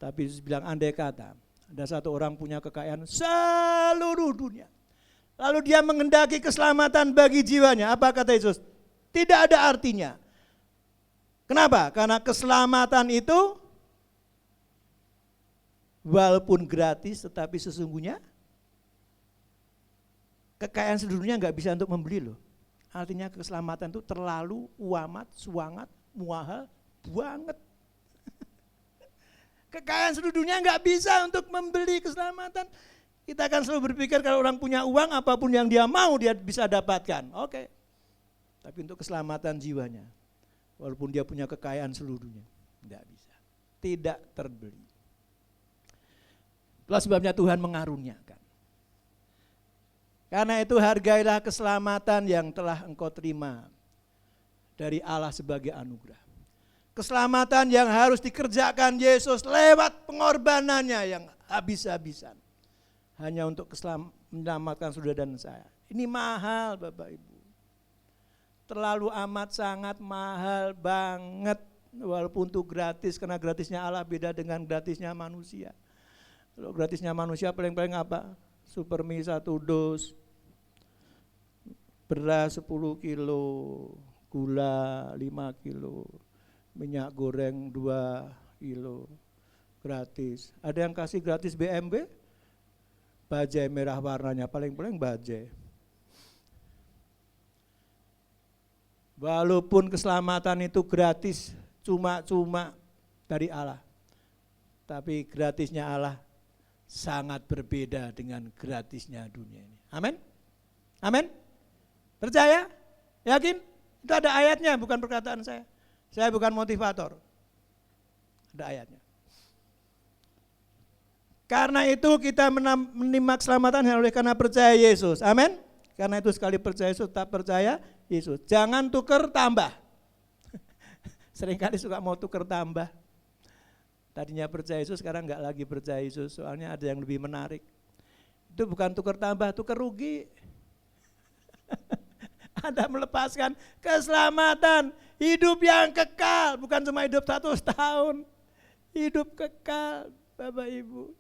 Tapi Yesus bilang andai kata ada satu orang punya kekayaan seluruh dunia, lalu dia menghendaki keselamatan bagi jiwanya. Apa kata Yesus? Tidak ada artinya. Kenapa? Karena keselamatan itu walaupun gratis tetapi sesungguhnya kekayaan seluruh dunia nggak bisa untuk membeli loh. Artinya keselamatan itu terlalu amat, suangat, muahal banget. Kekayaan seluruh dunia nggak bisa untuk membeli keselamatan. Kita akan selalu berpikir kalau orang punya uang, apapun yang dia mau dia bisa dapatkan. Oke. Tapi untuk keselamatan jiwanya, walaupun dia punya kekayaan seluruh dunia, nggak bisa. Tidak terbeli. Itulah sebabnya Tuhan mengaruniakan. Karena itu hargailah keselamatan yang telah engkau terima dari Allah sebagai anugerah. Keselamatan yang harus dikerjakan Yesus lewat pengorbanannya yang habis-habisan. Hanya untuk menyelamatkan saudara dan saya. Ini mahal Bapak Ibu. Terlalu amat sangat mahal banget. Walaupun itu gratis, karena gratisnya Allah beda dengan gratisnya manusia. Kalau gratisnya manusia paling-paling apa? Supermi 1 dus, beras 10 kilo, gula 5 kilo, minyak goreng 2 kilo, gratis. Ada yang kasih gratis BMB? Bajai merah warnanya, paling-paling bajai. Walaupun keselamatan itu gratis, cuma-cuma dari Allah. Tapi gratisnya Allah sangat berbeda dengan gratisnya dunia ini. Amin? Amin? Percaya? Yakin? Itu ada ayatnya, bukan perkataan saya. Saya bukan motivator. Ada ayatnya. Karena itu kita menerima keselamatan oleh karena percaya Yesus. Amin? Karena itu sekali percaya Yesus, tetap percaya Yesus. Jangan tuker tambah. Seringkali suka mau tuker tambah. Tadinya percaya Yesus, sekarang enggak lagi percaya Yesus. Soalnya ada yang lebih menarik. Itu bukan tuker tambah, tuker rugi. Anda melepaskan keselamatan, hidup yang kekal. Bukan cuma hidup 100 tahun. Hidup kekal, Bapak Ibu.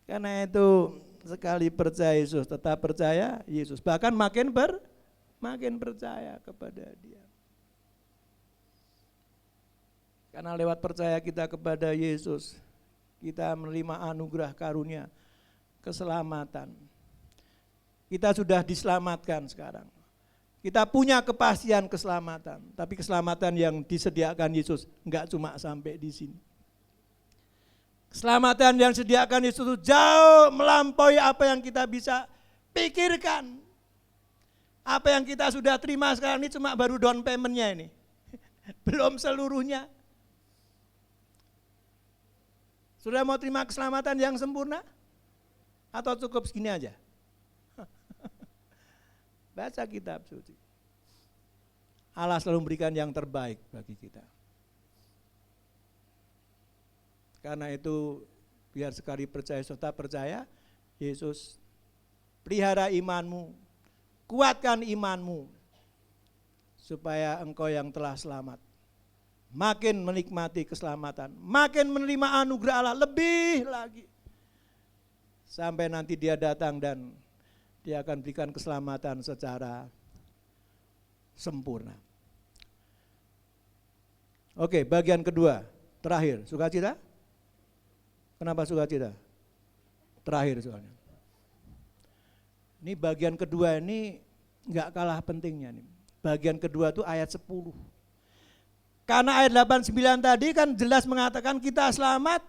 Karena itu sekali percaya Yesus, tetap percaya Yesus. Bahkan makin percaya kepada Dia. Karena lewat percaya kita kepada Yesus, kita menerima anugerah karunia, keselamatan. Kita sudah diselamatkan sekarang. Kita punya kepastian keselamatan, tapi keselamatan yang disediakan Yesus enggak cuma sampai di sini. Keselamatan yang disediakan Yesus itu jauh melampaui apa yang kita bisa pikirkan. Apa yang kita sudah terima sekarang ini cuma baru down payment-nya ini. Belum seluruhnya. Sudah mau terima keselamatan yang sempurna? Atau cukup segini aja? Baca kitab suci. Allah selalu memberikan yang terbaik bagi kita. Karena itu biar sekali percaya serta percaya Yesus, pelihara imanmu, kuatkan imanmu supaya engkau yang telah selamat makin menikmati keselamatan, makin menerima anugerah Allah lebih lagi. Sampai nanti Dia datang dan Dia akan berikan keselamatan secara sempurna. Oke, bagian kedua, terakhir, sukacita. Kenapa sukacita? Terakhir soalnya. Ini bagian kedua ini enggak kalah pentingnya nih. Bagian kedua itu ayat 10. Karena ayat 89 tadi kan jelas mengatakan kita selamat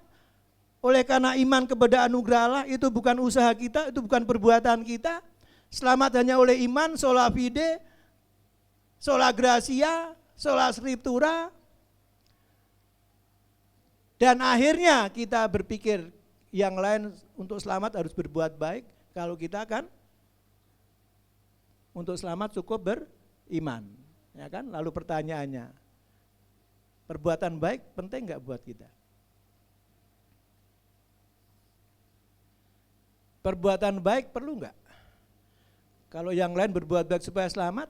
oleh karena iman kepada anugerah Allah, itu bukan usaha kita, itu bukan perbuatan kita. Selamat hanya oleh iman, sola fide, sola gratia, sola scriptura. Dan akhirnya kita berpikir yang lain untuk selamat harus berbuat baik. Kalau kita kan untuk selamat cukup beriman, ya kan? Lalu pertanyaannya, perbuatan baik penting enggak buat kita? Perbuatan baik perlu enggak? Kalau yang lain berbuat baik supaya selamat,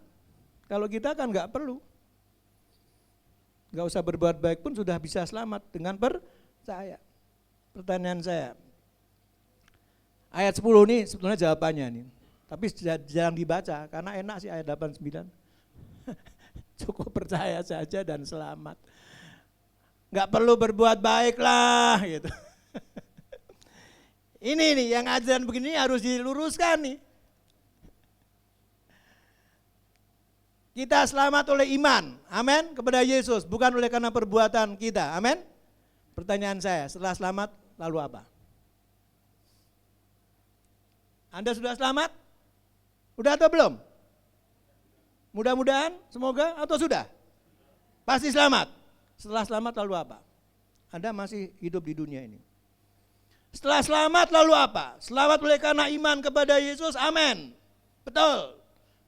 kalau kita kan enggak perlu. Enggak usah berbuat baik pun sudah bisa selamat dengan percaya. Pertanyaan saya, ayat 10 ini sebetulnya jawabannya nih, tapi jarang dibaca karena enak sih ayat 89. Cukup percaya saja dan selamat. Enggak perlu berbuat baik lah gitu. Ini nih yang ajaran begini harus diluruskan nih. Kita selamat oleh iman, amin, kepada Yesus, bukan oleh karena perbuatan kita, amin. Pertanyaan saya, setelah selamat lalu apa? Anda sudah selamat? Udah atau belum? Mudah-mudahan, semoga, atau sudah? Pasti selamat. Setelah selamat lalu apa? Anda masih hidup di dunia ini. Setelah selamat lalu apa? Selamat oleh karena iman kepada Yesus, amin. Betul.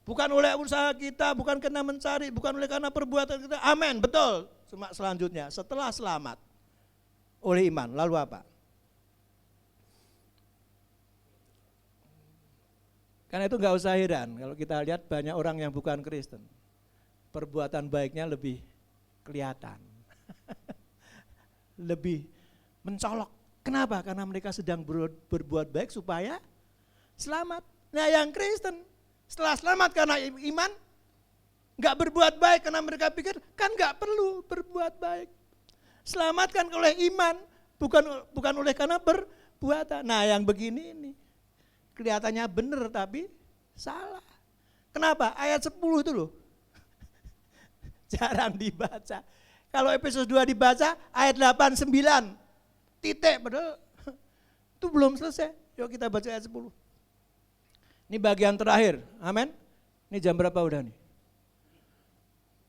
Bukan oleh usaha kita, bukan karena mencari, bukan oleh karena perbuatan kita. Amin, betul. Cuma selanjutnya, setelah selamat oleh iman, lalu apa? Karena itu enggak usah heran kalau kita lihat banyak orang yang bukan Kristen. Perbuatan baiknya lebih kelihatan. Lebih mencolok Kenapa? Karena mereka sedang berbuat baik supaya selamat. Nah yang Kristen setelah selamat karena iman, nggak berbuat baik karena mereka pikir kan nggak perlu berbuat baik. Selamatkan oleh iman, bukan oleh karena perbuatan. Nah yang begini ini kelihatannya benar tapi salah. Kenapa? Ayat 10 itu loh jarang dibaca. Kalau Efesus 2 dibaca ayat 8, 9 titik, padahal itu belum selesai. Yuk kita baca ayat 10. Ini bagian terakhir, amin. Ini jam berapa udah nih?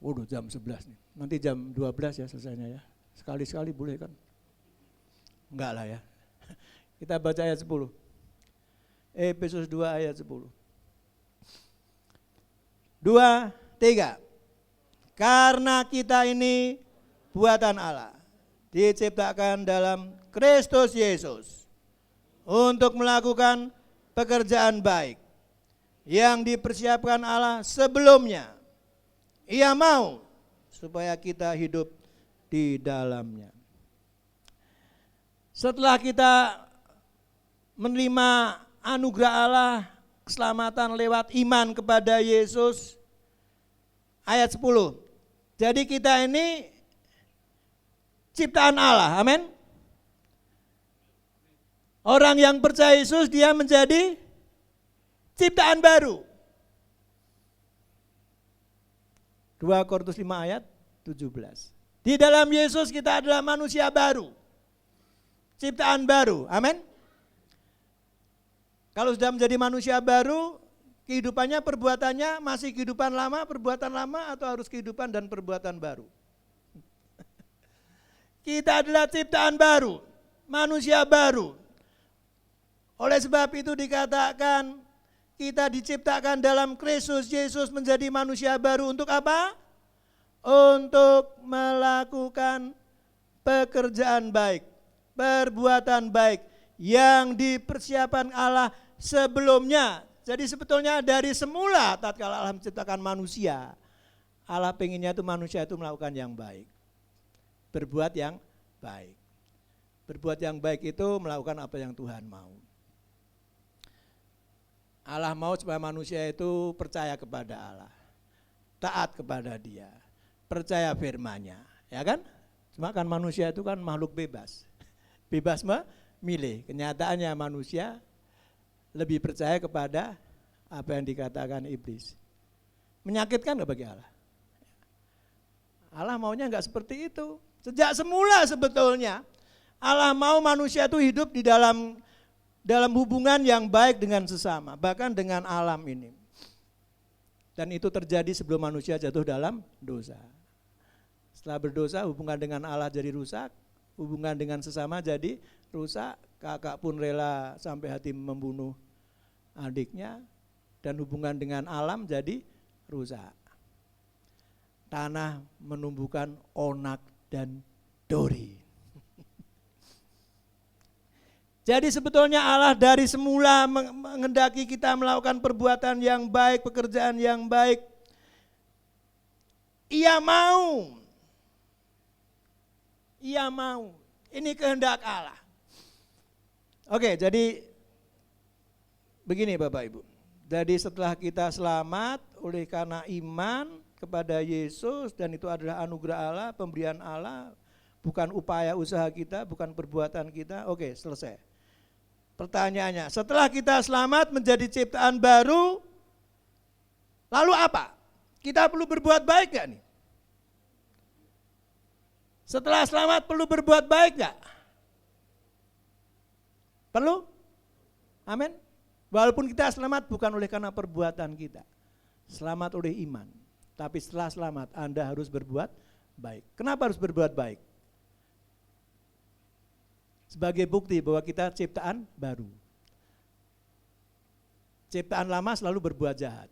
Waduh jam 11 nih, nanti jam 12 ya selesainya ya. Sekali-sekali boleh kan? Enggak lah ya. Kita baca ayat 10. Efesus 2 ayat 10. 2, 3. Karena kita ini buatan Allah, diciptakan dalam Kristus Yesus untuk melakukan pekerjaan baik yang dipersiapkan Allah sebelumnya. Ia mau supaya kita hidup di dalamnya. Setelah kita menerima anugerah Allah, keselamatan lewat iman kepada Yesus, ayat 10. Jadi kita ini ciptaan Allah, amin. Orang yang percaya Yesus dia menjadi ciptaan baru. 2 Korintus 5 ayat 17. Di dalam Yesus kita adalah manusia baru. Ciptaan baru, amin. Kalau sudah menjadi manusia baru, kehidupannya, perbuatannya masih kehidupan lama, perbuatan lama, atau harus kehidupan dan perbuatan baru. Kita adalah ciptaan baru, manusia baru. Oleh sebab itu dikatakan kita diciptakan dalam Kristus Yesus menjadi manusia baru untuk apa? Untuk melakukan pekerjaan baik, perbuatan baik yang dipersiapkan Allah sebelumnya. Jadi sebetulnya dari semula tatkala Allah menciptakan manusia, Allah pengennya itu manusia itu melakukan yang baik. Berbuat yang baik. Berbuat yang baik itu melakukan apa yang Tuhan mau. Allah mau supaya manusia itu percaya kepada Allah. Taat kepada Dia. Percaya firman-Nya, ya kan? Cuma kan manusia itu kan makhluk bebas. Bebas memilih. Kenyataannya manusia lebih percaya kepada apa yang dikatakan iblis. Menyakitkan gak bagi Allah? Allah maunya gak seperti itu. Sejak semula sebetulnya Allah mau manusia itu hidup di dalam hubungan yang baik dengan sesama, bahkan dengan alam ini. Dan itu terjadi sebelum manusia jatuh dalam dosa. Setelah berdosa hubungan dengan Allah jadi rusak, hubungan dengan sesama jadi rusak. Kakak pun rela sampai hati membunuh adiknya, dan hubungan dengan alam jadi rusak. Tanah menumbuhkan onak dan duri. Jadi sebetulnya Allah dari semula menghendaki kita melakukan perbuatan yang baik, pekerjaan yang baik. Ia mau. Ia mau. Ini kehendak Allah. Oke, jadi begini Bapak Ibu. Jadi setelah kita selamat oleh karena iman kepada Yesus, dan itu adalah anugerah Allah, pemberian Allah, bukan upaya usaha kita, bukan perbuatan kita. Oke, selesai. Pertanyaannya, setelah kita selamat menjadi ciptaan baru, lalu apa? Kita perlu berbuat baik gak nih? Setelah selamat perlu berbuat baik gak? Perlu? Amin. Walaupun kita selamat bukan oleh karena perbuatan kita. Selamat oleh iman. Tapi setelah selamat Anda harus berbuat baik. Kenapa harus berbuat baik? Sebagai bukti bahwa kita ciptaan baru. Ciptaan lama selalu berbuat jahat.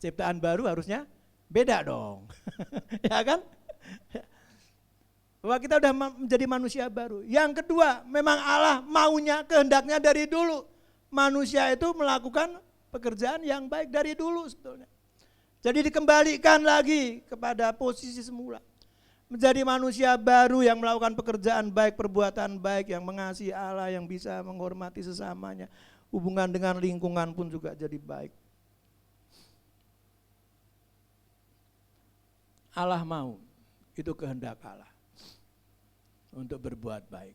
Ciptaan baru harusnya beda dong. Ya kan? Bahwa kita udah menjadi manusia baru. Yang kedua, memang Allah maunya, kehendaknya dari dulu. Manusia itu melakukan pekerjaan yang baik dari dulu sebetulnya. Jadi dikembalikan lagi kepada posisi semula. menjadi manusia baru yang melakukan pekerjaan baik, perbuatan baik, yang mengasihi Allah, yang bisa menghormati sesamanya. Hubungan dengan lingkungan pun juga jadi baik. Allah mau, itu kehendak Allah untuk berbuat baik.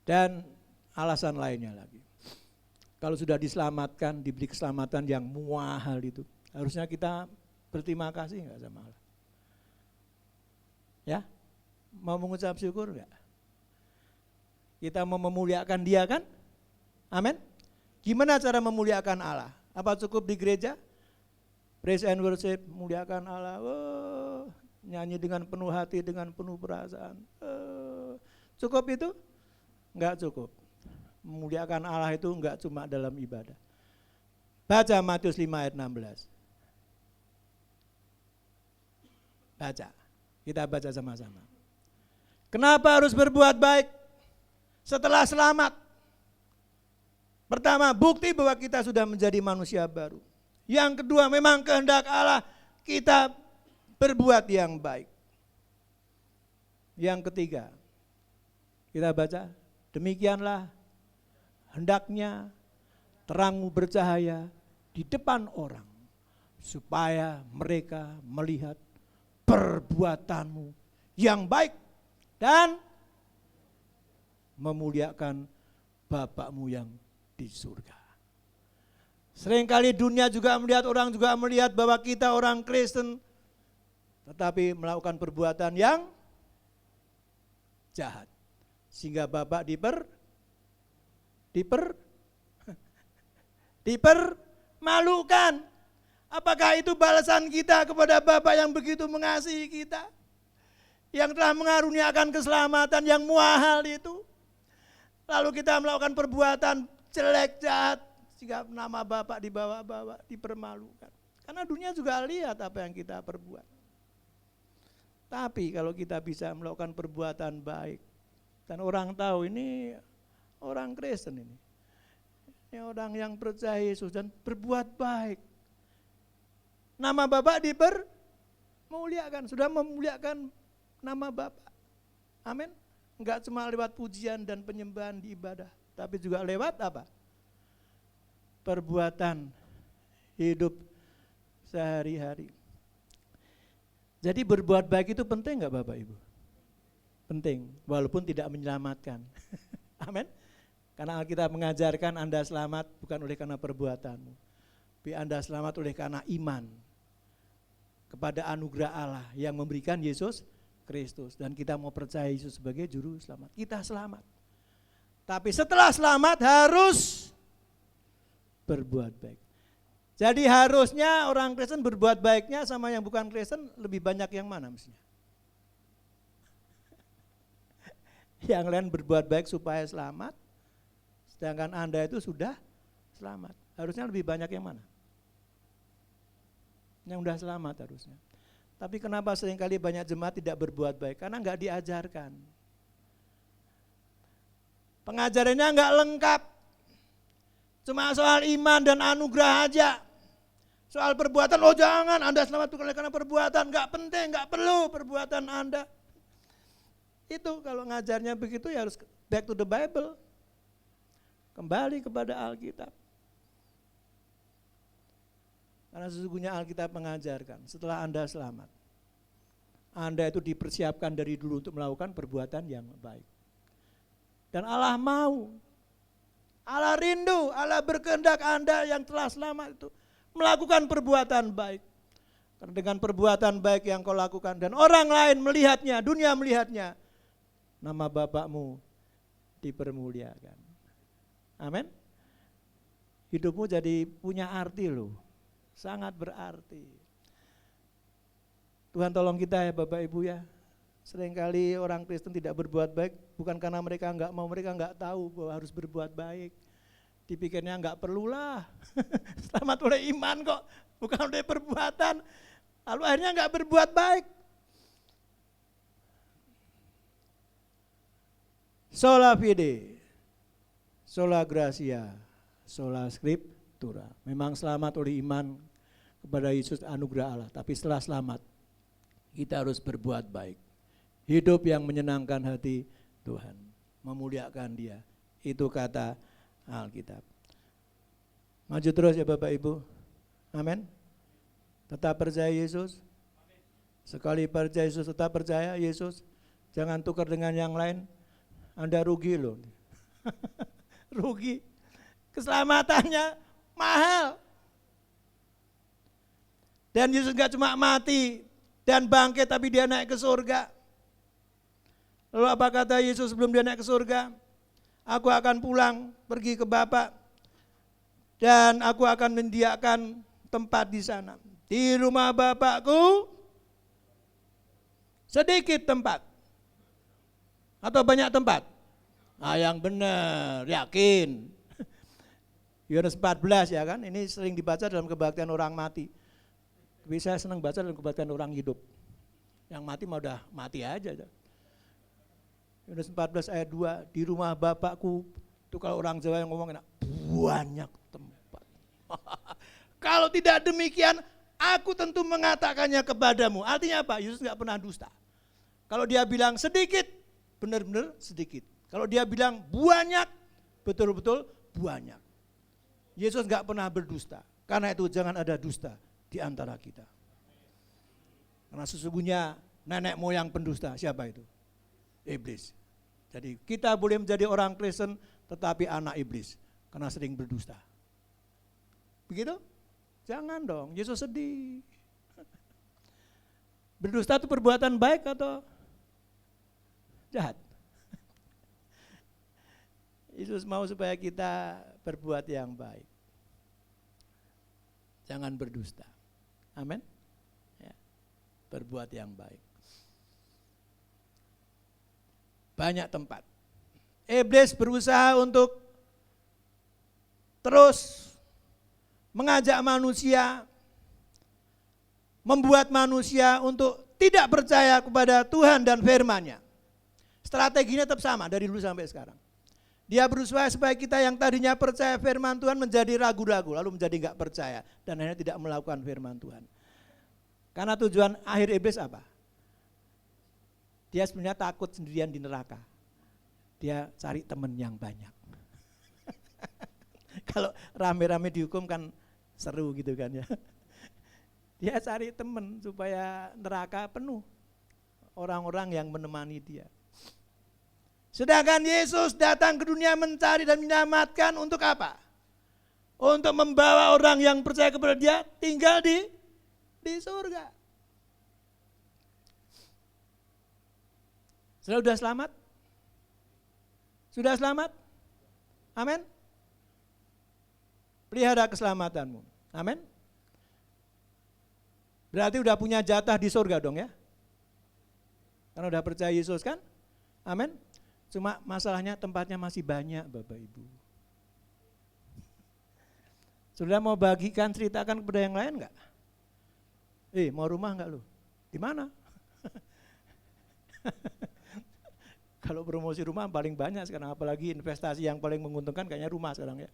Dan alasan lainnya lagi, kalau sudah diselamatkan, diberi keselamatan yang mahal itu, harusnya kita berterima kasih enggak sama Allah? Ya, mau mengucap syukur enggak? Kita mau memuliakan Dia kan? Amin. Gimana cara memuliakan Allah? Apa cukup di gereja? Praise and worship, muliakan Allah. Oh, nyanyi dengan penuh hati, dengan penuh perasaan. Cukup itu? Enggak cukup. Memuliakan Allah itu enggak cuma dalam ibadah. Baca Matius 5 ayat 16. Baca. Kita baca sama-sama. Kenapa harus berbuat baik setelah selamat? Pertama, bukti bahwa kita sudah menjadi manusia baru. Yang kedua, memang kehendak Allah kita berbuat yang baik. Yang ketiga, kita baca, demikianlah hendaknya terangmu bercahaya di depan orang, supaya mereka melihat perbuatanmu yang baik dan memuliakan Bapakmu yang di surga. Seringkali dunia juga melihat, orang juga melihat bahwa kita orang Kristen tetapi melakukan perbuatan yang jahat. Sehingga Bapak dipermalukan. Apakah itu balasan kita kepada Bapak yang begitu mengasihi kita? Yang telah mengaruniakan keselamatan yang mahal itu. Lalu kita melakukan perbuatan jelek, jahat, sehingga nama Bapak dibawa-bawa, dipermalukan. Karena dunia juga lihat apa yang kita perbuat. Tapi kalau kita bisa melakukan perbuatan baik, dan orang tahu ini orang Kristen ini orang yang percaya Yesus dan berbuat baik, nama Bapak dipermuliakan, sudah memuliakan nama Bapak. Amin. Enggak cuma lewat pujian dan penyembahan di ibadah, tapi juga lewat apa? Perbuatan hidup sehari-hari. Jadi berbuat baik itu penting enggak Bapak Ibu? Penting, walaupun tidak menyelamatkan. Amin. Karena Alkitab mengajarkan Anda selamat bukan oleh karena perbuatanmu, tapi Anda selamat oleh karena iman kepada anugerah Allah yang memberikan Yesus Kristus, dan kita mau percaya Yesus sebagai juru selamat. Kita selamat. Tapi setelah selamat harus berbuat baik. Jadi harusnya orang Kristen berbuat baiknya sama yang bukan Kristen lebih banyak yang mana mestinya? Yang lain berbuat baik supaya selamat, sedangkan Anda itu sudah selamat. Harusnya lebih banyak yang mana? Yang sudah selamat harusnya. Tapi kenapa seringkali banyak jemaat tidak berbuat baik? Karena enggak diajarkan. Pengajarannya enggak lengkap. Cuma soal iman dan anugerah aja. Soal perbuatan, oh jangan Anda selamat bukan karena perbuatan. Enggak penting, enggak perlu perbuatan Anda. Itu kalau ngajarnya begitu ya harus back to the Bible. Kembali kepada Alkitab. Karena sesungguhnya Alkitab mengajarkan setelah Anda selamat, Anda itu dipersiapkan dari dulu untuk melakukan perbuatan yang baik. Dan Allah mau, Allah rindu, Allah berkehendak Anda yang telah selamat itu melakukan perbuatan baik. Karena dengan perbuatan baik yang kau lakukan dan orang lain melihatnya, dunia melihatnya, nama Bapakmu dipermuliakan. Amin. Hidupmu jadi punya arti loh. Sangat berarti. Tuhan tolong kita ya Bapak Ibu ya. Seringkali orang Kristen tidak berbuat baik bukan karena mereka enggak mau, mereka enggak tahu bahwa harus berbuat baik. Dipikirnya enggak perlulah. Selamat oleh iman kok, bukan oleh perbuatan. Lalu akhirnya enggak berbuat baik. Sola fide, sola gratia, sola scriptura. Memang selamat oleh iman kepada Yesus anugerah Allah. Tapi setelah selamat, Kita harus berbuat baik. Hidup yang menyenangkan hati Tuhan, memuliakan Dia. Itu kata Alkitab. Maju terus ya Bapak Ibu. Amin. Tetap percaya Yesus. Sekali percaya Yesus, tetap percaya Yesus. Jangan tukar dengan yang lain. Anda rugi loh. Rugi. Keselamatannya mahal. Dan Yesus gak cuma mati dan bangkit, tapi dia naik ke surga. Lalu apa kata Yesus sebelum dia naik ke surga? Aku akan pulang, pergi ke Bapa, dan aku akan menyediakan tempat di sana. Di rumah Bapakku sedikit tempat atau banyak tempat? Ah, yang benar, yakin. Yohanes 14 ya kan, ini sering dibaca dalam kebaktian orang mati. Tapi saya senang baca dalam kebaktian orang hidup. Yang mati mah udah mati aja. Yohanes 14 ayat 2, di rumah Bapakku, itu kalau orang Jawa yang ngomong enak, banyak tempat. Kalau tidak demikian, aku tentu mengatakannya kepadamu. Artinya apa? Yesus gak pernah dusta. Kalau dia bilang sedikit, benar-benar sedikit. Kalau dia bilang banyak, betul-betul banyak. Yesus gak pernah berdusta. Karena itu jangan ada dusta di antara kita. Karena sesungguhnya nenek moyang pendusta, siapa itu? Iblis. Jadi kita boleh menjadi orang Kristen tetapi anak iblis karena sering berdusta. Begitu? Jangan dong, Yesus sedih. Berdusta itu perbuatan baik atau jahat? Yesus mau supaya kita berbuat yang baik. Jangan berdusta. Amin. Ya, berbuat yang baik. Banyak tempat. Iblis berusaha untuk terus mengajak manusia, membuat manusia untuk tidak percaya kepada Tuhan dan firman-Nya. Strateginya tetap sama dari dulu sampai sekarang. Dia berusaha supaya kita yang tadinya percaya firman Tuhan menjadi ragu-ragu, lalu menjadi enggak percaya dan akhirnya tidak melakukan firman Tuhan. Karena tujuan akhir iblis apa? Dia sebenarnya takut sendirian di neraka. Dia cari teman yang banyak. Kalau rame-rame dihukum kan seru gitu kan ya. Dia cari teman supaya neraka penuh orang-orang yang menemani dia. Sedangkan Yesus datang ke dunia mencari dan menyelamatkan untuk apa? Untuk membawa orang yang percaya kepada Dia tinggal di surga. Sudah selamat? Sudah selamat? Amin. Pelihara keselamatanmu. Amin. Berarti udah punya jatah di surga dong ya. Karena udah percaya Yesus kan? Amin. Cuma masalahnya tempatnya masih banyak Bapak Ibu. Sudah mau bagikan, ceritakan kepada yang lain enggak? Mau rumah enggak lu? Di mana? Kalau promosi rumah paling banyak sekarang, apalagi investasi yang paling menguntungkan kayaknya rumah sekarang ya.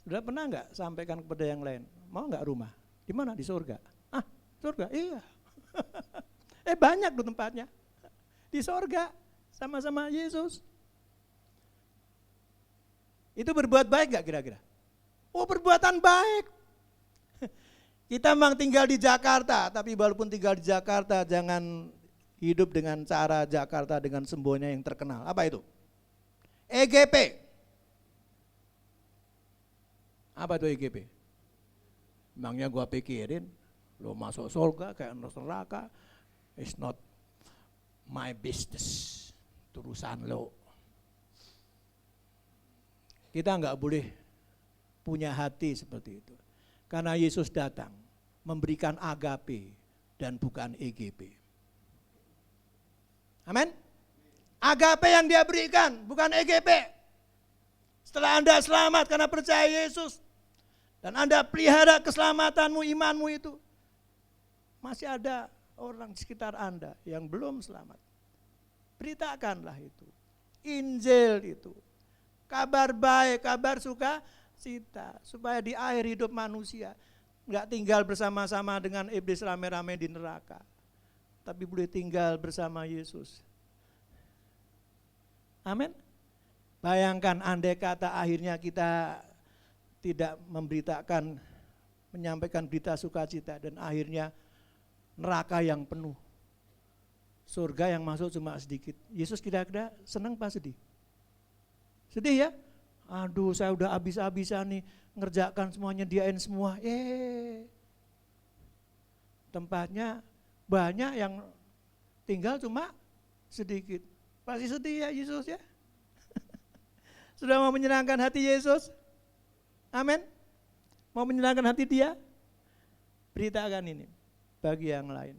Sudah pernah enggak sampaikan kepada yang lain? Mau enggak rumah? Di mana? Di surga. Ah, surga? Iya. Banyak tuh tempatnya. Di surga. Sama-sama Yesus. Itu berbuat baik gak kira-kira? Oh, perbuatan baik. Kita memang tinggal di Jakarta, tapi walaupun tinggal di Jakarta jangan hidup dengan cara Jakarta dengan semboyannya yang terkenal. Apa itu? EGP. Apa itu EGP? Memangnya gua pikirin, lo masuk surga kayak neraka, it's not my business. Urusan lo. Kita enggak boleh punya hati seperti itu. Karena Yesus datang memberikan agape dan bukan EGP. Amin. Agape yang dia berikan, bukan EGP. Setelah Anda selamat karena percaya Yesus dan Anda pelihara keselamatanmu, imanmu itu, masih ada orang di sekitar Anda yang belum selamat. Beritakanlah itu, Injil itu, kabar baik, kabar sukacita, supaya di akhir hidup manusia enggak tinggal bersama-sama dengan iblis rame-rame di neraka. tapi boleh tinggal bersama Yesus. Amin. Bayangkan andai kata akhirnya kita tidak menyampaikan berita sukacita dan akhirnya neraka yang penuh. Surga yang masuk cuma sedikit. Yesus kira-kira senang apa sedih? Sedih ya? Aduh, saya udah habis-habisan nih ngerjakan semuanya, diain semua. Tempatnya banyak yang tinggal cuma sedikit. Pasti sedih ya Yesus ya. Sudah mau menyenangkan hati Yesus? Amin. Mau menyenangkan hati dia? Beritakan ini bagi yang lain.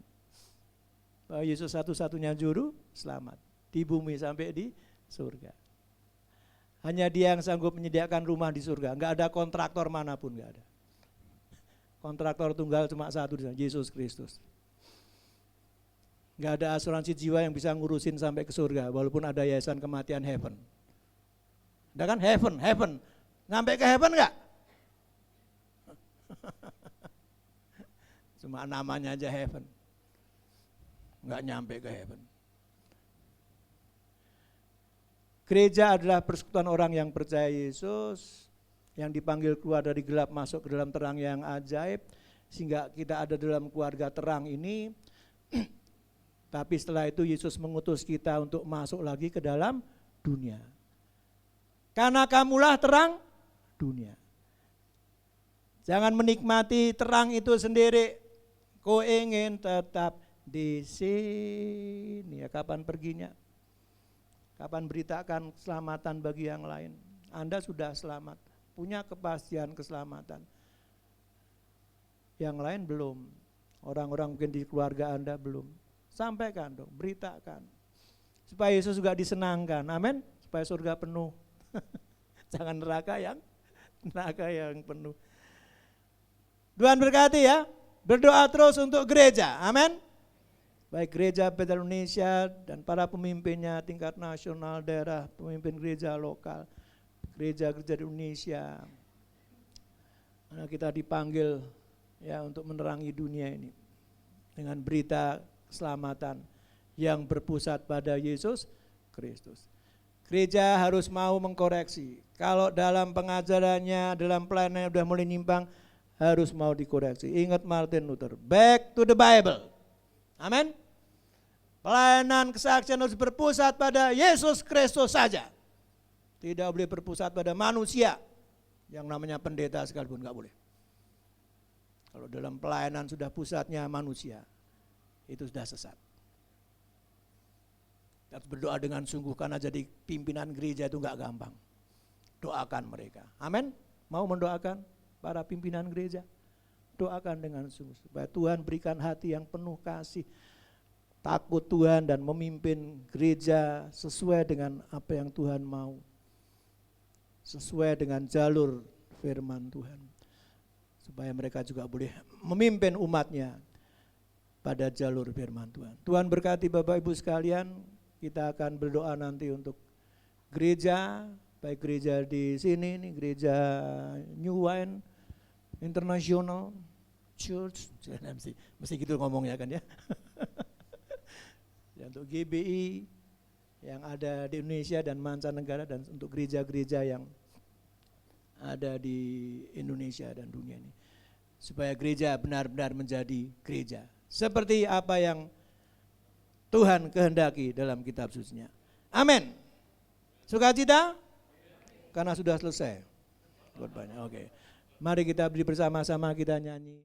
Bahwa Yesus satu-satunya juru selamat di bumi sampai di surga. Hanya dia yang sanggup menyediakan rumah di surga. Enggak ada kontraktor manapun, enggak ada. Kontraktor tunggal cuma satu di sana, Yesus Kristus. Enggak ada asuransi jiwa yang bisa ngurusin sampai ke surga, walaupun ada yayasan kematian heaven. Ada kan heaven. Sampai ke heaven enggak? Cuma namanya aja heaven. Enggak nyampe ke heaven. Gereja adalah persekutuan orang yang percaya Yesus, yang dipanggil keluar dari gelap masuk ke dalam terang yang ajaib, sehingga kita ada dalam keluarga terang ini. Tapi setelah itu Yesus mengutus kita untuk masuk lagi ke dalam dunia. Karena kamulah terang dunia. Jangan menikmati terang itu sendiri. Kau ingin tetap di sini. Ya, kapan perginya? Kapan beritakan keselamatan bagi yang lain? Anda sudah selamat, punya kepastian keselamatan. Yang lain belum. Orang-orang mungkin di keluarga Anda belum. Sampaikan dong, beritakan. Supaya Yesus juga disenangkan, amin. Supaya surga penuh. Jangan neraka yang penuh. Tuhan berkati ya. Berdoa terus untuk gereja, amin. Baik gereja Bethel Indonesia dan para pemimpinnya tingkat nasional, daerah, pemimpin gereja lokal, gereja-gereja di Indonesia. Karena kita dipanggil ya untuk menerangi dunia ini dengan berita keselamatan yang berpusat pada Yesus Kristus. Gereja harus mau mengkoreksi. Kalau dalam pengajarannya, dalam pelayanannya sudah mulai nyimpang, harus mau dikoreksi. Ingat Martin Luther, back to the Bible. Amin. Pelayanan kesaksian harus berpusat pada Yesus Kristus saja. Tidak boleh berpusat pada manusia. Yang namanya pendeta sekalipun enggak boleh. Kalau dalam pelayanan sudah pusatnya manusia, itu sudah sesat. Kita harus berdoa dengan sungguh karena jadi pimpinan gereja itu enggak gampang. Doakan mereka. Amin. Mau mendoakan para pimpinan gereja? Doakan dengan sungguh supaya Tuhan berikan hati yang penuh kasih, takut Tuhan dan memimpin gereja sesuai dengan apa yang Tuhan mau. Sesuai dengan jalur firman Tuhan. Supaya mereka juga boleh memimpin umatnya pada jalur firman Tuhan. Tuhan berkati Bapak Ibu sekalian, kita akan berdoa nanti untuk gereja, baik gereja di sini, nih gereja New Wine International Church, mesti gitu ngomongnya kan ya. Untuk GBI yang ada di Indonesia dan mancanegara, dan untuk gereja-gereja yang ada di Indonesia dan dunia ini. Supaya gereja benar-benar menjadi gereja seperti apa yang Tuhan kehendaki dalam kitab sucinya. Amin. Sukacita? Karena sudah selesai. Oke. Mari kita beri bersama-sama, kita nyanyi.